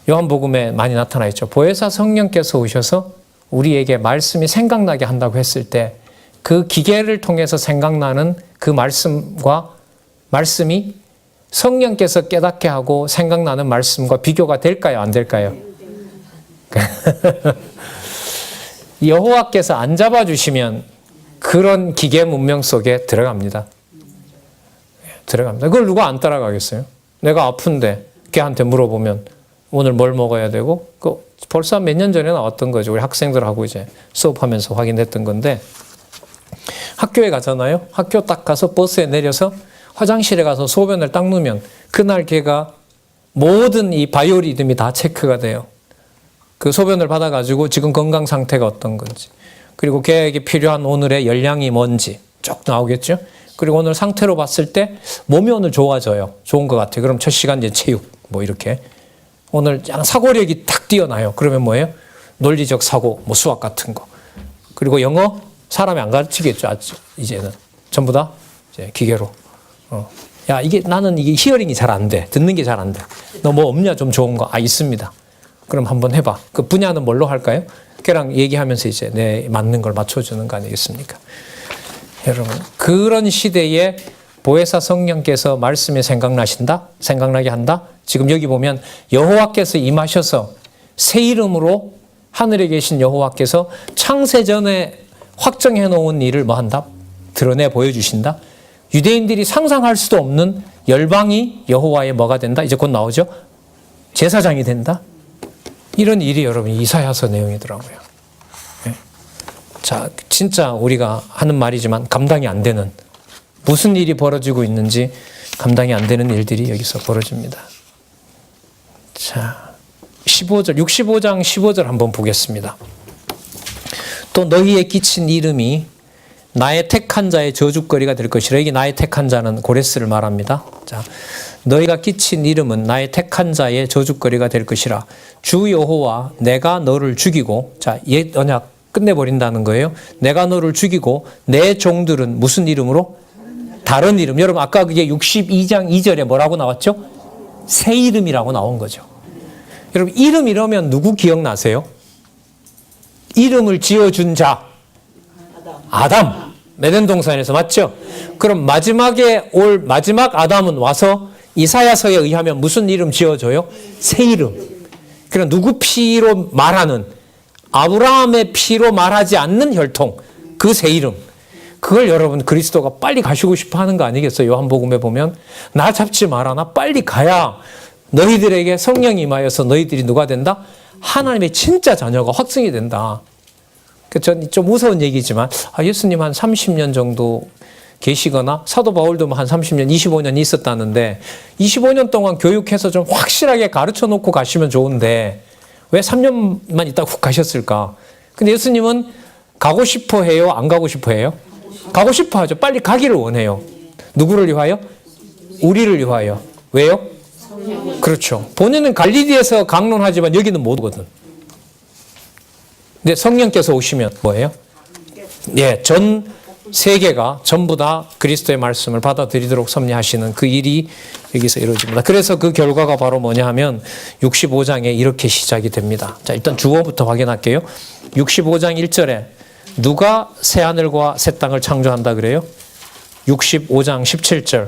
Speaker 1: 요한복음에 많이 나타나 있죠. 보혜사 성령께서 오셔서 우리에게 말씀이 생각나게 한다고 했을 때 그 기계를 통해서 생각나는 그 말씀과 말씀이 성령께서 깨닫게 하고 생각나는 말씀과 비교가 될까요? 안 될까요? 여호와께서 안 잡아주시면 그런 기계 문명 속에 들어갑니다. 들어갑니다. 그걸 누가 안 따라가겠어요? 내가 아픈데 걔한테 물어보면 오늘 뭘 먹어야 되고, 벌써 몇 년 전에 나왔던 거죠. 우리 학생들하고 이제 수업하면서 확인했던 건데, 학교에 가잖아요. 학교 딱 가서 버스에 내려서 화장실에 가서 소변을 딱 누면 그날 걔가 모든 이 바이오리듬이 다 체크가 돼요. 그 소변을 받아가지고 지금 건강 상태가 어떤 건지, 그리고 걔에게 필요한 오늘의 열량이 뭔지 쭉 나오겠죠. 그리고 오늘 상태로 봤을 때 몸이 오늘 좋아져요. 좋은 것 같아요. 그럼 첫 시간 이제 체육 뭐 이렇게. 오늘 사고력이 딱 뛰어나요. 그러면 뭐예요? 논리적 사고, 뭐 수학 같은 거. 그리고 영어 사람이 안 가르치겠죠. 이제는 전부 다 이제 기계로. 야, 나는 이게 히어링이 잘 안 돼. 듣는 게 잘 안 돼. 너 뭐 없냐? 좀 좋은 거. 있습니다. 그럼 한번 해봐. 그 분야는 뭘로 할까요? 걔랑 얘기하면서 이제 내 맞는 걸 맞춰주는 거 아니겠습니까? 여러분, 그런 시대에 보혜사 성령께서 말씀이 생각나게 한다? 지금 여기 보면 여호와께서 임하셔서 새 이름으로 하늘에 계신 여호와께서 창세전에 확정해 놓은 일을 뭐 한다? 드러내 보여주신다? 유대인들이 상상할 수도 없는 열방이 여호와의 뭐가 된다? 이제 곧 나오죠? 제사장이 된다? 이런 일이 여러분 이사야서 내용이더라고요. 네. 자, 진짜 우리가 하는 말이지만 감당이 안 되는, 무슨 일이 벌어지고 있는지 감당이 안 되는 일들이 여기서 벌어집니다. 자, 자, 15절, 65장 15절 한번 보겠습니다. 또 너희에 끼친 이름이 나의 택한 자의 저주거리가 될 것이라. 여기 나의 택한 자는 고레스를 말합니다. 자, 너희가 끼친 이름은 나의 택한 자의 저주거리가 될 것이라. 주 여호와 내가 너를 죽이고, 자, 옛 언약 끝내버린다는 거예요. 내가 너를 죽이고 내 종들은 무슨 이름으로? 다른 이름. 여러분 아까 그게 62장 2절에 뭐라고 나왔죠? 새 이름이라고 나온 거죠. 여러분 이름 이러면 누구 기억나세요? 이름을 지어준 자 아담. 에덴 동산에서 맞죠? 그럼 마지막에 올 마지막 아담은 와서 이사야서에 의하면 무슨 이름 지어줘요? 새 이름. 그럼 누구 피로 말하는, 아브라함의 피로 말하지 않는 혈통, 그 새 이름. 그걸 여러분 그리스도가 빨리 가시고 싶어 하는 거 아니겠어요? 요한복음에 보면 나 잡지 마라. 나 빨리 가야 너희들에게 성령이 임하여서 너희들이 누가 된다? 하나님의 진짜 자녀가 확증이 된다. 전 좀 무서운 얘기지만 예수님 한 30년 정도 계시거나 사도 바울도 한 30년, 25년 있었다는데 25년 동안 교육해서 좀 확실하게 가르쳐 놓고 가시면 좋은데 왜 3년만 있다가 훅 가셨을까? 근데 예수님은 가고 싶어 해요? 안 가고 싶어 해요? 가고 싶어 하죠. 빨리 가기를 원해요. 누구를 위하여? 우리를 위하여. 왜요? 그렇죠. 본인은 갈릴리에서 강론하지만 여기는 못 오거든. 근데 성령께서 오시면 뭐예요? 예, 전 세계가 전부 다 그리스도의 말씀을 받아들이도록 섭리하시는 그 일이 여기서 이루어집니다. 그래서 그 결과가 바로 뭐냐 하면 65장에 이렇게 시작이 됩니다. 자, 일단 주어부터 확인할게요. 65장 1절에 누가 새하늘과 새 땅을 창조한다 그래요? 65장 17절.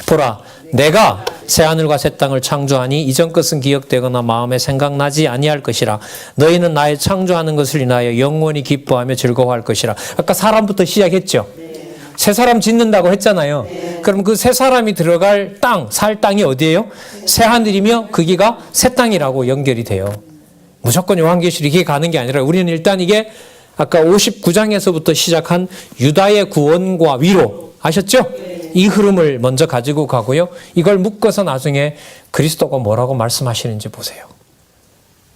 Speaker 1: 보라, 내가 새하늘과 새 땅을 창조하니 이전 것은 기억되거나 마음에 생각나지 아니할 것이라. 너희는 나의 창조하는 것을 인하여 영원히 기뻐하며 즐거워할 것이라. 아까 사람부터 시작했죠. 새 사람 짓는다고 했잖아요. 그럼 그 새 사람이 들어갈 땅, 살 땅이 어디예요? 새하늘이며 거기가 새 땅이라고 연결이 돼요. 무조건 요한계시록 이게 가는 게 아니라 우리는 일단 이게 아까 59장에서부터 시작한 유다의 구원과 위로 아셨죠? 이 흐름을 먼저 가지고 가고요. 이걸 묶어서 나중에 그리스도가 뭐라고 말씀하시는지 보세요.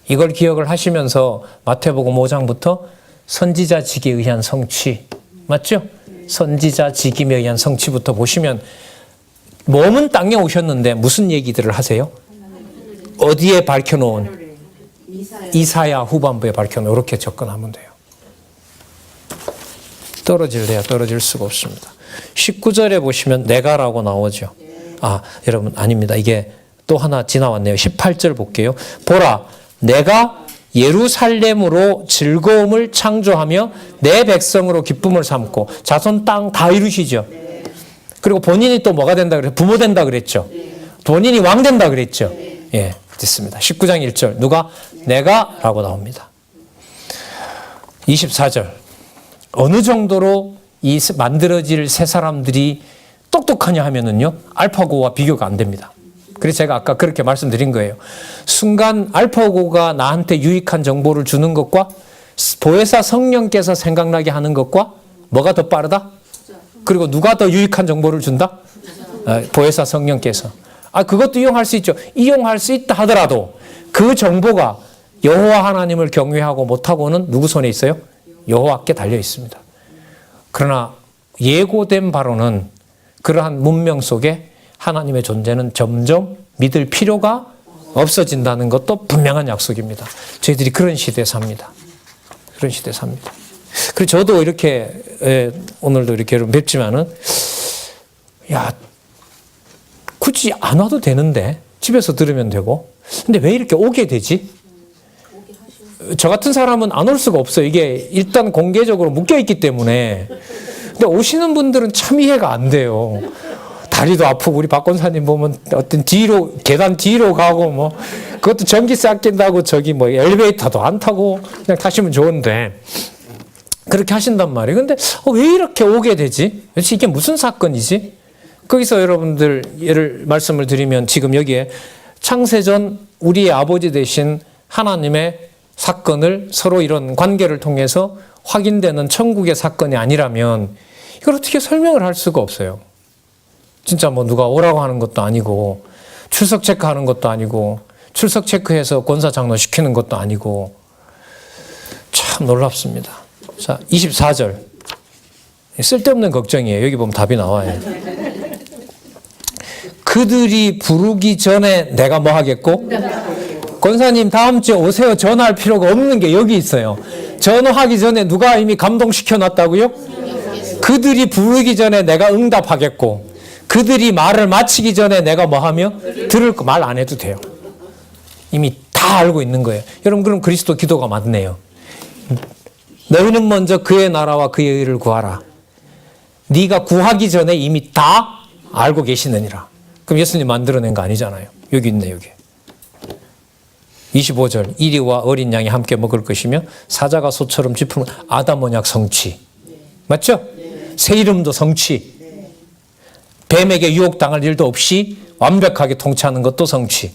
Speaker 1: 이걸 기억을 하시면서 마태복음 5장부터 선지자직에 의한 성취 맞죠? 선지자직임에 의한 성취부터 보시면 몸은 땅에 오셨는데 무슨 얘기들을 하세요? 어디에 밝혀놓은? 이사야 후반부에 밝혀놓은 이렇게 접근하면 돼요. 떨어질래야 떨어질 수가 없습니다. 19절에 보시면 내가라고 나오죠. 여러분 아닙니다. 이게 또 하나 지나왔네요. 18절 볼게요. 보라, 내가 예루살렘으로 즐거움을 창조하며 내 백성으로 기쁨을 삼고. 자손 땅 다 이루시죠. 그리고 본인이 또 뭐가 된다 그랬죠? 부모 된다 그랬죠. 본인이 왕 된다 그랬죠. 예, 됐습니다. 19장 1절 누가 내가 라고 나옵니다. 24절 어느 정도로 이 만들어질 새 사람들이 똑똑하냐 하면은요, 알파고와 비교가 안 됩니다. 그래서 제가 아까 그렇게 말씀드린 거예요. 순간 알파고가 나한테 유익한 정보를 주는 것과 보혜사 성령께서 생각나게 하는 것과 뭐가 더 빠르다? 그리고 누가 더 유익한 정보를 준다? 보혜사 성령께서. 그것도 이용할 수 있죠. 이용할 수 있다 하더라도 그 정보가 여호와 하나님을 경외하고 못하고는 누구 손에 있어요? 여호와께 달려 있습니다. 그러나 예고된 바로는 그러한 문명 속에 하나님의 존재는 점점 믿을 필요가 없어진다는 것도 분명한 약속입니다. 저희들이 그런 시대에 삽니다. 그런 시대에 삽니다. 그리고 저도 이렇게 오늘도 이렇게 뵙지만은 굳이 안 와도 되는데 집에서 들으면 되고 근데 왜 이렇게 오게 되지? 저 같은 사람은 안 올 수가 없어요. 이게 일단 공개적으로 묶여있기 때문에. 근데 오시는 분들은 참 이해가 안 돼요. 다리도 아프고 우리 박 권사님 보면 어떤 뒤로 계단 뒤로 가고 뭐 그것도 전기세 아낀다고 저기 뭐 엘리베이터도 안 타고 그냥 타시면 좋은데 그렇게 하신단 말이에요. 근데 왜 이렇게 오게 되지? 도대체 이게 무슨 사건이지? 거기서 여러분들 말씀을 드리면 지금 여기에 창세전 우리의 아버지 되신 하나님의 사건을 서로 이런 관계를 통해서 확인되는 천국의 사건이 아니라면 이걸 어떻게 설명을 할 수가 없어요. 진짜 뭐 누가 오라고 하는 것도 아니고 출석 체크하는 것도 아니고 출석 체크해서 권사 장로 시키는 것도 아니고 참 놀랍습니다. 자, 24절. 쓸데없는 걱정이에요. 여기 보면 답이 나와요. 그들이 부르기 전에 내가 뭐 하겠고? 권사님 다음 주에 오세요. 전화할 필요가 없는 게 여기 있어요. 전화하기 전에 누가 이미 감동시켜 놨다고요? 그들이 부르기 전에 내가 응답하겠고, 그들이 말을 마치기 전에 내가 뭐 하며? 들을 거 말 안 해도 돼요. 이미 다 알고 있는 거예요. 여러분, 그럼 그리스도 기도가 맞네요. 너희는 먼저 그의 나라와 그의 의를 구하라. 네가 구하기 전에 이미 다 알고 계시느니라. 그럼 예수님 만들어낸 거 아니잖아요. 여기 있네, 여기. 25절. 이리와 어린 양이 함께 먹을 것이며 사자가 소처럼 짚으면 아담 언약 성취. 맞죠? 새 이름도 성취. 뱀에게 유혹당할 일도 없이 완벽하게 통치하는 것도 성취.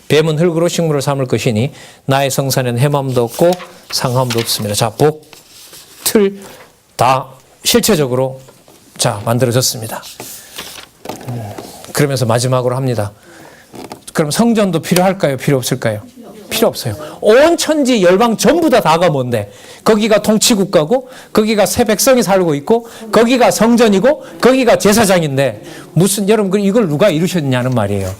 Speaker 1: 뱀은 흙으로 식물을 삼을 것이니 나의 성산에는 해맘도 없고 상함도 없습니다. 자, 복, 틀 다 실체적으로 자 만들어졌습니다. 그러면서 마지막으로 합니다. 그럼 성전도 필요할까요? 필요 없을까요? 필요 없어요. 온 천지 열방 전부 다가 뭔데? 거기가 통치국가고 거기가 새 백성이 살고 있고 거기가 성전이고 거기가 제사장인데 무슨 여러분 이걸 누가 이루셨냐는 말이에요.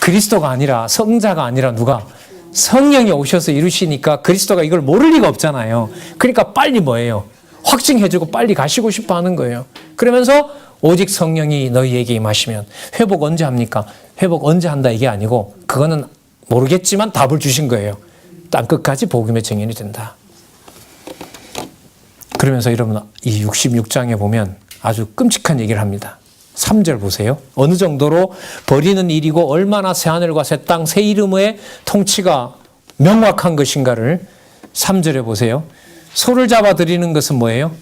Speaker 1: 그리스도가 아니라 성자가 아니라 누가? 성령이 오셔서 이루시니까 그리스도가 이걸 모를 리가 없잖아요. 그러니까 빨리 뭐예요? 확증해주고 빨리 가시고 싶어 하는 거예요. 그러면서 오직 성령이 너희에게 임하시면 회복 언제 합니까? 회복 언제 한다 이게 아니고 그거는 모르겠지만 답을 주신 거예요. 땅끝까지 복음의 증인이 된다. 그러면서 여러분 이 66장에 보면 아주 끔찍한 얘기를 합니다. 3절 보세요. 어느 정도로 버리는 일이고 얼마나 새하늘과 새 땅, 새 이름의 통치가 명확한 것인가를 3절에 보세요. 소를 잡아 드리는 것은 뭐예요?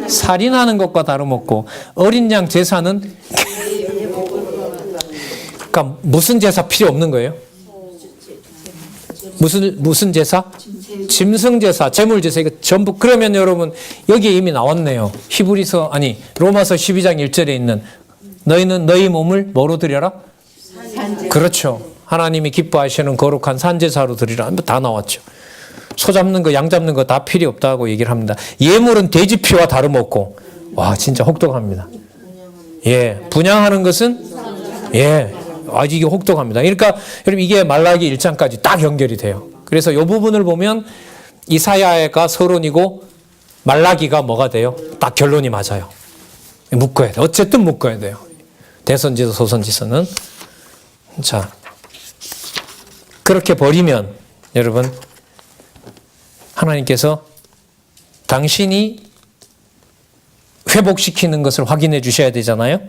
Speaker 1: 살인하는 것과 다름없고 어린 양 제사는 그러니까 무슨 제사 필요 없는 거예요? 무슨 제사? 짐승 제사, 제물 제사 이거 전부 그러면 여러분 여기에 이미 나왔네요. 로마서 12장 1절에 있는 너희는 너희 몸을 뭐로 드려라? 그렇죠. 하나님이 기뻐하시는 거룩한 산제사로 드리라. 다 나왔죠. 소 잡는 거, 양 잡는 거 다 필요 없다고 얘기를 합니다. 예물은 돼지 피와 다름없고, 와, 진짜 혹독합니다. 예, 분향하는 것은, 예, 아주 이게 혹독합니다. 그러니까, 여러분, 이게 말라기 1장까지 딱 연결이 돼요. 그래서 이 부분을 보면, 이사야가 서론이고, 말라기가 뭐가 돼요? 딱 결론이 맞아요. 묶어야 돼요. 어쨌든 묶어야 돼요. 대선지서, 소선지서는. 자, 그렇게 버리면, 여러분, 하나님께서 당신이 회복시키는 것을 확인해 주셔야 되잖아요.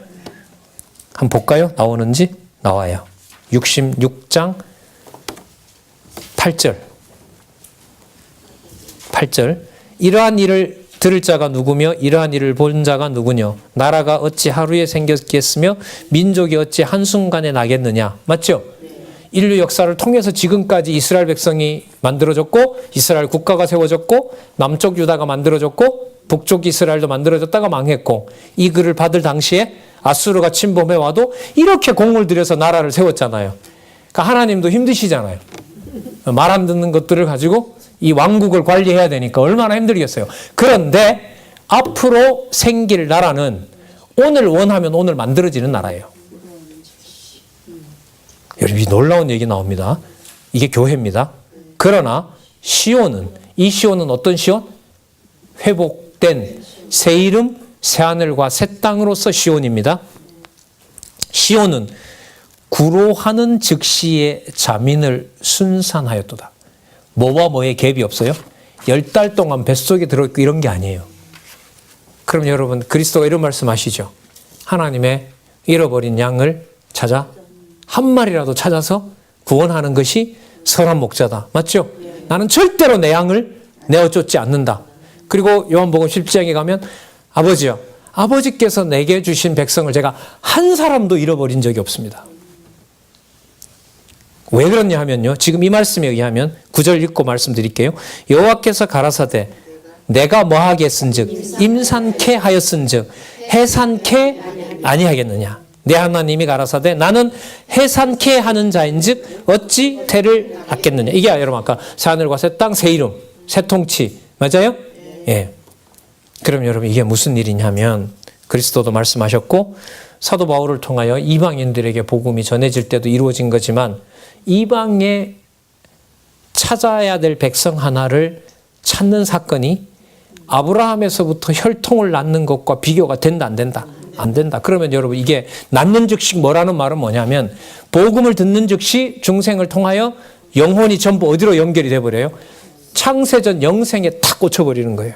Speaker 1: 한번 볼까요? 나오는지? 나와요. 66장 8절. 8절. 이러한 일을 들을 자가 누구며 이러한 일을 본 자가 누구냐? 나라가 어찌 하루에 생겼겠으며 민족이 어찌 한순간에 나겠느냐? 맞죠? 인류 역사를 통해서 지금까지 이스라엘 백성이 만들어졌고 이스라엘 국가가 세워졌고 남쪽 유다가 만들어졌고 북쪽 이스라엘도 만들어졌다가 망했고 이 글을 받을 당시에 아수르가 침범해 와도 이렇게 공을 들여서 나라를 세웠잖아요. 그러니까 하나님도 힘드시잖아요. 말 안 듣는 것들을 가지고 이 왕국을 관리해야 되니까 얼마나 힘들겠어요. 그런데 앞으로 생길 나라는 오늘 원하면 오늘 만들어지는 나라예요. 여러분, 이 놀라운 얘기 나옵니다. 이게 교회입니다. 그러나 이 시온은 어떤 시온? 회복된 새 이름, 새 하늘과 새 땅으로서 시온입니다. 시온은 구로하는 즉시의 자민을 순산하였도다. 뭐와 뭐의 갭이 없어요? 10달 동안 뱃속에 들어있고 이런 게 아니에요. 그럼 여러분 그리스도가 이런 말씀하시죠. 하나님의 잃어버린 양을 찾아 한 마리라도 찾아서 구원하는 것이 선한 목자다. 맞죠? 나는 절대로 내 양을 내어 쫓지 않는다. 그리고 요한복음 10장에 가면 아버지요. 아버지께서 내게 주신 백성을 제가 한 사람도 잃어버린 적이 없습니다. 왜 그러냐 하면요. 지금 이 말씀에 의하면 9절 읽고 말씀드릴게요. 여호와께서 가라사대 내가 뭐하겠은즉 임산케 하였은즉 해산케 아니하겠느냐. 내 하나님이 가라사대 나는 해산케 하는 자인즉 어찌 태를 받겠느냐. 이게 여러분 아까 새하늘과 새 땅, 새 이름, 새 통치 맞아요? 예. 그럼 여러분 이게 무슨 일이냐면 그리스도도 말씀하셨고 사도 바울을 통하여 이방인들에게 복음이 전해질 때도 이루어진 거지만 이방에 찾아야 될 백성 하나를 찾는 사건이 아브라함에서부터 혈통을 낳는 것과 비교가 된다 안 된다? 안 된다. 그러면 여러분 이게 낳는 즉시 뭐라는 말은 뭐냐면 복음을 듣는 즉시 중생을 통하여 영혼이 전부 어디로 연결이 돼버려요? 창세전 영생에 탁 꽂혀버리는 거예요.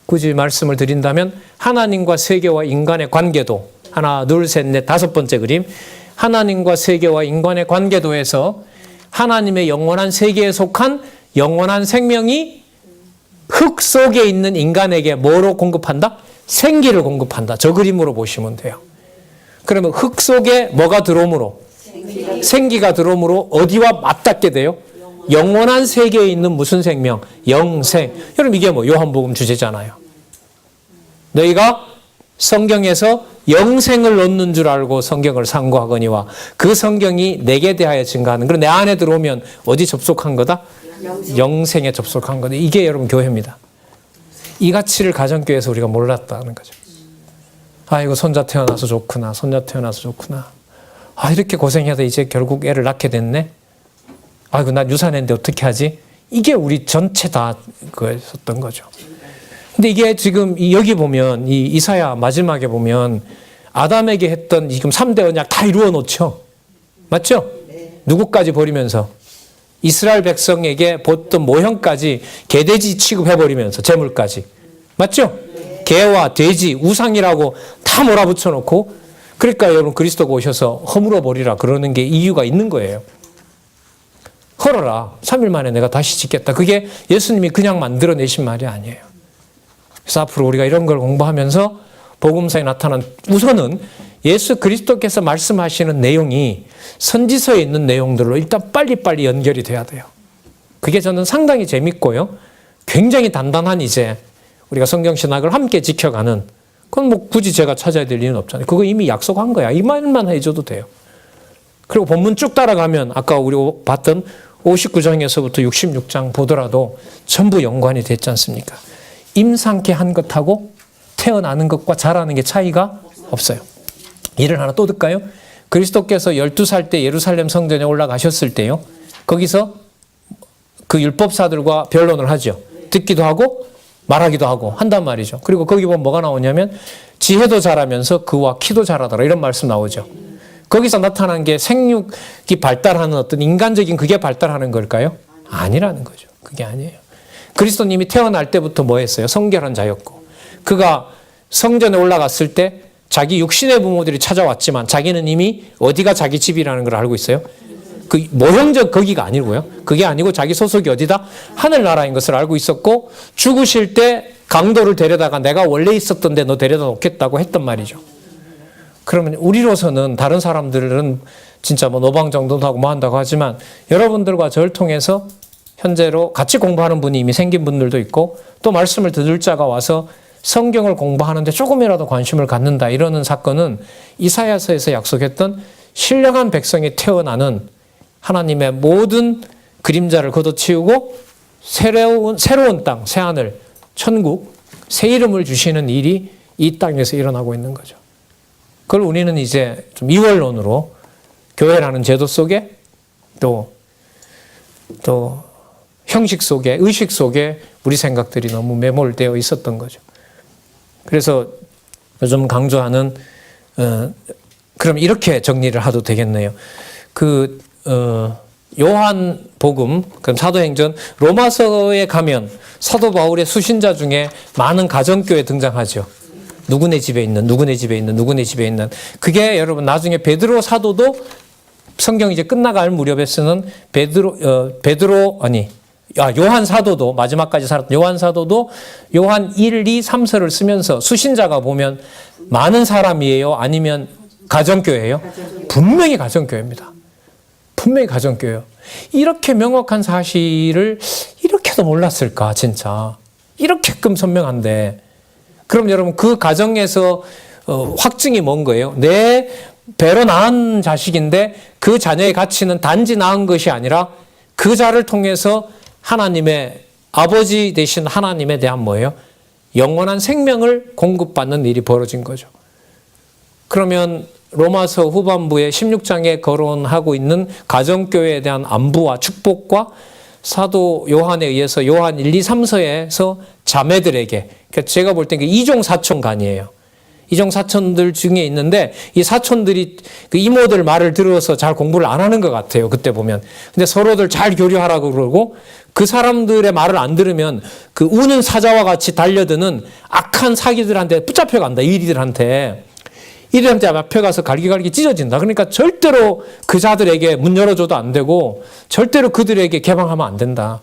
Speaker 1: 굳이 말씀을 드린다면 하나님과 세계와 인간의 관계도 하나 둘 셋 넷 다섯 번째 그림 하나님과 세계와 인간의 관계도에서 하나님의 영원한 세계에 속한 영원한 생명이 흙 속에 있는 인간에게 뭐로 공급한다? 생기를 공급한다. 저 그림으로 보시면 돼요. 그러면 흙 속에 뭐가 들어오므로? 생기가 들어오므로 어디와 맞닿게 돼요? 영원한 세계에 있는 무슨 생명? 영생. 여러분 이게 뭐 요한복음 주제잖아요. 너희가 성경에서 영생을 얻는 줄 알고 성경을 상고하거니와 그 성경이 내게 대하여 증가하는. 그럼 내 안에 들어오면 어디 접속한 거다? 영생에 접속한 거다. 이게 여러분 교회입니다. 이 가치를 가정교회에서 우리가 몰랐다는 거죠. 아이고 손자 태어나서 좋구나. 손자 태어나서 좋구나. 아 이렇게 고생해서 이제 결국 애를 낳게 됐네. 아이고 난 유산했는데 어떻게 하지? 이게 우리 전체 다 그랬었던 거죠. 근데 이게 지금 여기 보면 이 이사야 마지막에 보면 아담에게 했던 지금 3대 언약 다 이루어 놓죠. 맞죠? 누구까지 버리면서 이스라엘 백성에게 보던 모형까지 개돼지 취급해버리면서 제물까지. 맞죠? 개와 돼지, 우상이라고 다 몰아붙여 놓고 그러니까 여러분 그리스도가 오셔서 허물어 버리라 그러는 게 이유가 있는 거예요. 헐어라. 3일 만에 내가 다시 짓겠다. 그게 예수님이 그냥 만들어내신 말이 아니에요. 그래서 앞으로 우리가 이런 걸 공부하면서 복음서에 나타난 우선은 예수 그리스도께서 말씀하시는 내용이 선지서에 있는 내용들로 일단 빨리빨리 연결이 돼야 돼요. 그게 저는 상당히 재밌고요. 굉장히 단단한 이제 우리가 성경신학을 함께 지켜가는 그건 뭐 굳이 제가 찾아야 될 이유는 없잖아요. 그거 이미 약속한 거야. 이 말만 해줘도 돼요. 그리고 본문 쭉 따라가면 아까 우리 봤던 59장에서부터 66장 보더라도 전부 연관이 됐지 않습니까? 임상케 한 것하고 태어나는 것과 자라는 게 차이가 없어요. 예를 하나 또 들까요? 그리스도께서 12살 때 예루살렘 성전에 올라가셨을 때요. 거기서 그 율법사들과 변론을 하죠. 듣기도 하고 말하기도 하고 한단 말이죠. 그리고 거기 보면 뭐가 나오냐면 지혜도 자라면서 그와 키도 자라더라 이런 말씀 나오죠. 거기서 나타난 게 생육이 발달하는 어떤 인간적인 그게 발달하는 걸까요? 아니라는 거죠. 그게 아니에요. 그리스도님이 태어날 때부터 뭐 했어요? 성결한 자였고 그가 성전에 올라갔을 때 자기 육신의 부모들이 찾아왔지만 자기는 이미 어디가 자기 집이라는 걸 알고 있어요. 그 모형적 거기가 아니고요. 그게 아니고 자기 소속이 어디다? 하늘나라인 것을 알고 있었고 죽으실 때 강도를 데려다가 내가 원래 있었던 데 너 데려다 놓겠다고 했단 말이죠. 그러면 우리로서는 다른 사람들은 진짜 뭐 노방 정도도 하고 뭐 한다고 하지만 여러분들과 저를 통해서 현재로 같이 공부하는 분이 이미 생긴 분들도 있고 또 말씀을 들을 자가 와서 성경을 공부하는데 조금이라도 관심을 갖는다 이러는 사건은 이사야서에서 약속했던 신령한 백성이 태어나는 하나님의 모든 그림자를 걷어치우고 새로운 땅, 새하늘, 천국, 새 이름을 주시는 일이 이 땅에서 일어나고 있는 거죠. 그걸 우리는 이제 좀 이원론으로 교회라는 제도 속에 또 형식 속에 의식 속에 우리 생각들이 너무 매몰되어 있었던 거죠. 그래서 요즘 강조하는 그럼 이렇게 정리를 해도 되겠네요. 요한복음, 그럼 사도행전, 로마서에 가면 사도 바울의 수신자 중에 많은 가정교회 등장하죠. 누구네 집에 있는, 누구네 집에 있는, 누구네 집에 있는. 그게 여러분 나중에 베드로 사도도 성경 이제 끝나갈 무렵에 쓰는 요한 사도도 마지막까지 살았던 요한 사도도 요한 1, 2, 3서를 쓰면서 수신자가 보면 많은 사람이에요? 아니면 가정교회예요? 분명히 가정교회입니다. 분명히 가정교회예요. 이렇게 명확한 사실을 이렇게도 몰랐을까 진짜. 이렇게끔 선명한데 그럼 여러분 그 가정에서 확증이 뭔 거예요? 내 배로 낳은 자식인데 그 자녀의 가치는 단지 낳은 것이 아니라 그 자를 통해서 하나님의 아버지 되신 하나님에 대한 뭐예요? 영원한 생명을 공급받는 일이 벌어진 거죠. 그러면 로마서 후반부에 16장에 거론하고 있는 가정교회에 대한 안부와 축복과 사도 요한에 의해서 요한 1, 2, 3서에서 자매들에게, 그러니까 제가 볼 때 이종 사촌간이에요. 이종 사촌들 중에 있는데 이 사촌들이 그 이모들 말을 들어서 잘 공부를 안 하는 것 같아요. 그때 보면. 근데 서로들 잘 교류하라고 그러고 그 사람들의 말을 안 들으면 그 우는 사자와 같이 달려드는 악한 사기들한테 붙잡혀 간다. 이들한테 잡혀가서 갈기갈기 찢어진다. 그러니까 절대로 그 자들에게 문 열어줘도 안 되고 절대로 그들에게 개방하면 안 된다.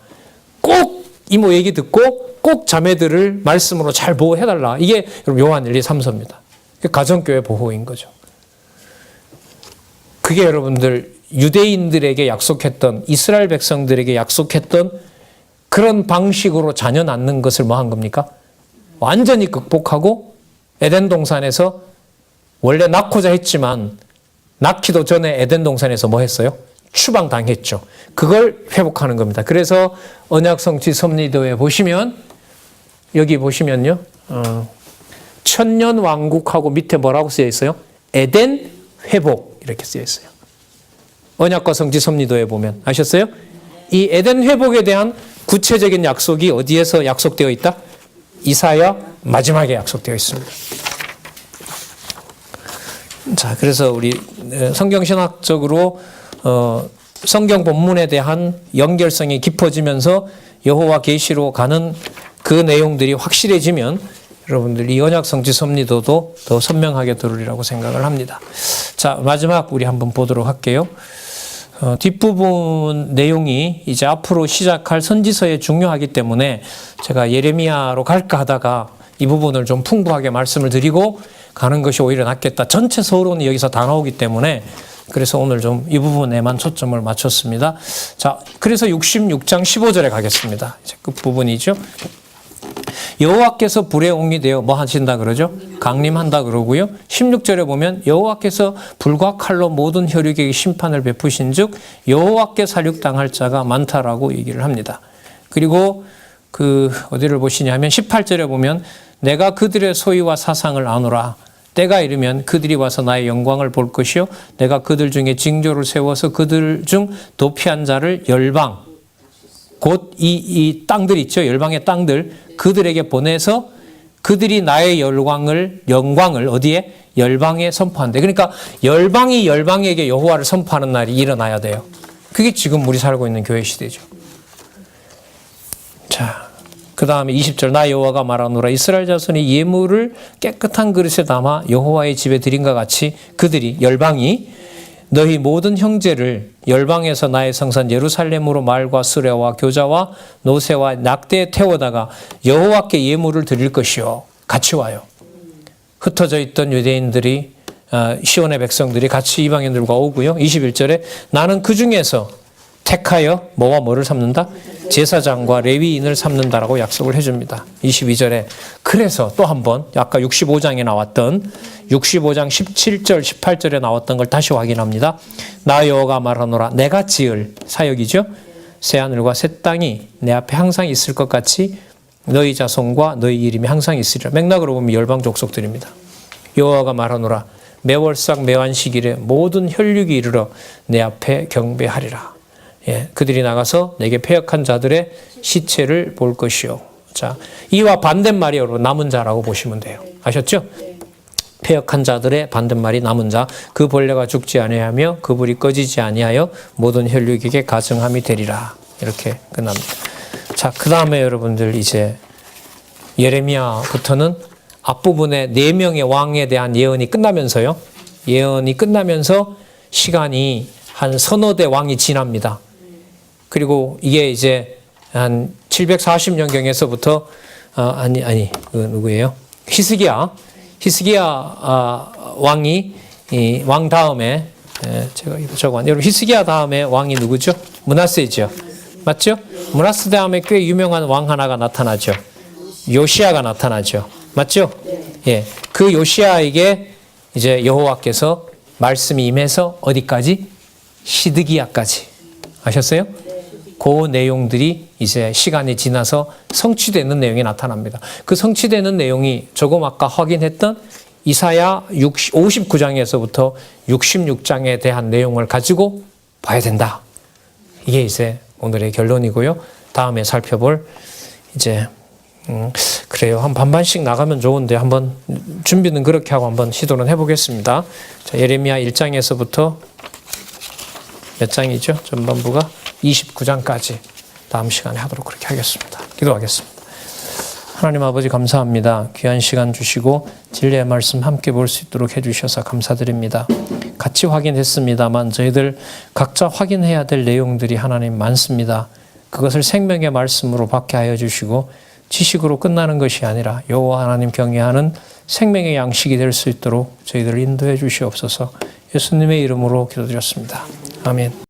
Speaker 1: 꼭 이모 얘기 듣고 꼭 자매들을 말씀으로 잘 보호해달라. 이게 여러분 요한 1, 2, 3서입니다. 가정교회 보호인 거죠. 그게 여러분들 유대인들에게 약속했던, 이스라엘 백성들에게 약속했던 그런 방식으로 자녀 낳는 것을 뭐 한 겁니까? 완전히 극복하고 에덴 동산에서 원래 낳고자 했지만 낳기도 전에 에덴 동산에서 뭐 했어요? 추방당했죠. 그걸 회복하는 겁니다. 그래서 언약성취 섭리도에 보시면 여기 보시면요. 천년 왕국하고 밑에 뭐라고 쓰여 있어요? 에덴 회복 이렇게 쓰여 있어요. 언약과 성취 섭리도에 보면 아셨어요? 이 에덴 회복에 대한 구체적인 약속이 어디에서 약속되어 있다? 이사야 마지막에 약속되어 있습니다. 자, 그래서 우리 성경신학적으로 성경 본문에 대한 연결성이 깊어지면서 여호와 계시로 가는 그 내용들이 확실해지면 여러분들 이 언약 성취 섭리도도 더 선명하게 들으리라고 생각을 합니다. 자, 마지막 우리 한번 보도록 할게요. 뒷부분 내용이 이제 앞으로 시작할 선지서에 중요하기 때문에 제가 예레미야로 갈까 하다가 이 부분을 좀 풍부하게 말씀을 드리고 가는 것이 오히려 낫겠다. 전체 서론이 여기서 다 나오기 때문에 그래서 오늘 좀 이 부분에만 초점을 맞췄습니다. 자, 그래서 66장 15절에 가겠습니다. 이제 끝부분이죠. 여호와께서 불의 옹이 되어 뭐 하신다 그러죠? 강림한다 그러고요. 16절에 보면 여호와께서 불과 칼로 모든 혈육에게 심판을 베푸신 즉 여호와께 살육당할 자가 많다라고 얘기를 합니다. 그리고 어디를 보시냐면 18절에 보면 내가 그들의 소유와 사상을 아노라. 때가 이르면 그들이 와서 나의 영광을 볼 것이요 내가 그들 중에 징조를 세워서 그들 중 도피한 자를 열방 곧 이 땅들 있죠. 열방의 땅들 그들에게 보내서 그들이 나의 영광을 어디에? 열방에 선포한대. 그러니까 열방이 열방에게 여호와를 선포하는 날이 일어나야 돼요. 그게 지금 우리 살고 있는 교회 시대죠. 자, 그 다음에 20절 나 여호와가 말하노라 이스라엘 자손이 예물을 깨끗한 그릇에 담아 여호와의 집에 드린과 같이 그들이 열방이 너희 모든 형제를 열방에서 나의 성산 예루살렘으로 말과 수레와 교자와 노새와 낙대에 태워다가 여호와께 예물을 드릴 것이요. 같이 와요. 흩어져 있던 유대인들이 시온의 백성들이 같이 이방인들과 오고요. 21절에 나는 그 중에서 택하여 뭐와 뭐를 삼는다? 제사장과 레위인을 삼는다라고 약속을 해줍니다. 22절에 그래서 또 한 번 아까 65장에 나왔던 65장 17절 18절에 나왔던 걸 다시 확인합니다. 나 여호와가 말하노라 내가 지을 사역이죠. 새하늘과 새 땅이 내 앞에 항상 있을 것 같이 너희 자손과 너희 이름이 항상 있으리라. 맥락으로 보면 열방 족속들입니다. 여호와가 말하노라 매월상 매완식일에 모든 혈육이 이르러 내 앞에 경배하리라. 예, 그들이 나가서 내게 패역한 자들의 시체를 볼 것이요. 자, 이와 반대말이 여러분 남은 자라고 보시면 돼요. 아셨죠? 패역한 자들의 반대말이 남은 자. 그 벌레가 죽지 아니하며 그 불이 꺼지지 아니하여 모든 혈육에게 가증함이 되리라. 이렇게 끝납니다. 자, 그 다음에 여러분들 이제 예레미야부터는 앞부분에 4명의 왕에 대한 예언이 끝나면서요. 예언이 끝나면서 시간이 한 서너 대 왕이 지납니다. 그리고 이게 이제 한 740년경에서부터 누구예요? 히스기야 왕이 왕 다음에 제가 이거 적어왔네요. 여러분 히스기야 다음에 왕이 누구죠? 므낫세죠. 맞죠? 므낫세 다음에 꽤 유명한 왕 하나가 나타나죠. 요시야가 나타나죠. 맞죠? 예. 그 요시야에게 이제 여호와께서 말씀이 임해서 어디까지? 시드기야까지. 아셨어요? 그 내용들이 이제 시간이 지나서 성취되는 내용이 나타납니다. 그 성취되는 내용이 조금 아까 확인했던 이사야 59장에서부터 66장에 대한 내용을 가지고 봐야 된다. 이게 이제 오늘의 결론이고요. 다음에 살펴볼 이제 그래요. 한 반반씩 나가면 좋은데 한번 준비는 그렇게 하고 한번 시도는 해보겠습니다. 자, 예레미야 1장에서부터 몇 장이죠? 전반부가 29장까지 다음 시간에 하도록 그렇게 하겠습니다. 기도하겠습니다. 하나님 아버지 감사합니다. 귀한 시간 주시고 진리의 말씀 함께 볼 수 있도록 해주셔서 감사드립니다. 같이 확인했습니다만 저희들 각자 확인해야 될 내용들이 하나님 많습니다. 그것을 생명의 말씀으로 받게 하여 주시고 지식으로 끝나는 것이 아니라 여호와 하나님 경외하는 생명의 양식이 될 수 있도록 저희들을 인도해 주시옵소서. 예수님의 이름으로 기도드렸습니다. 아멘.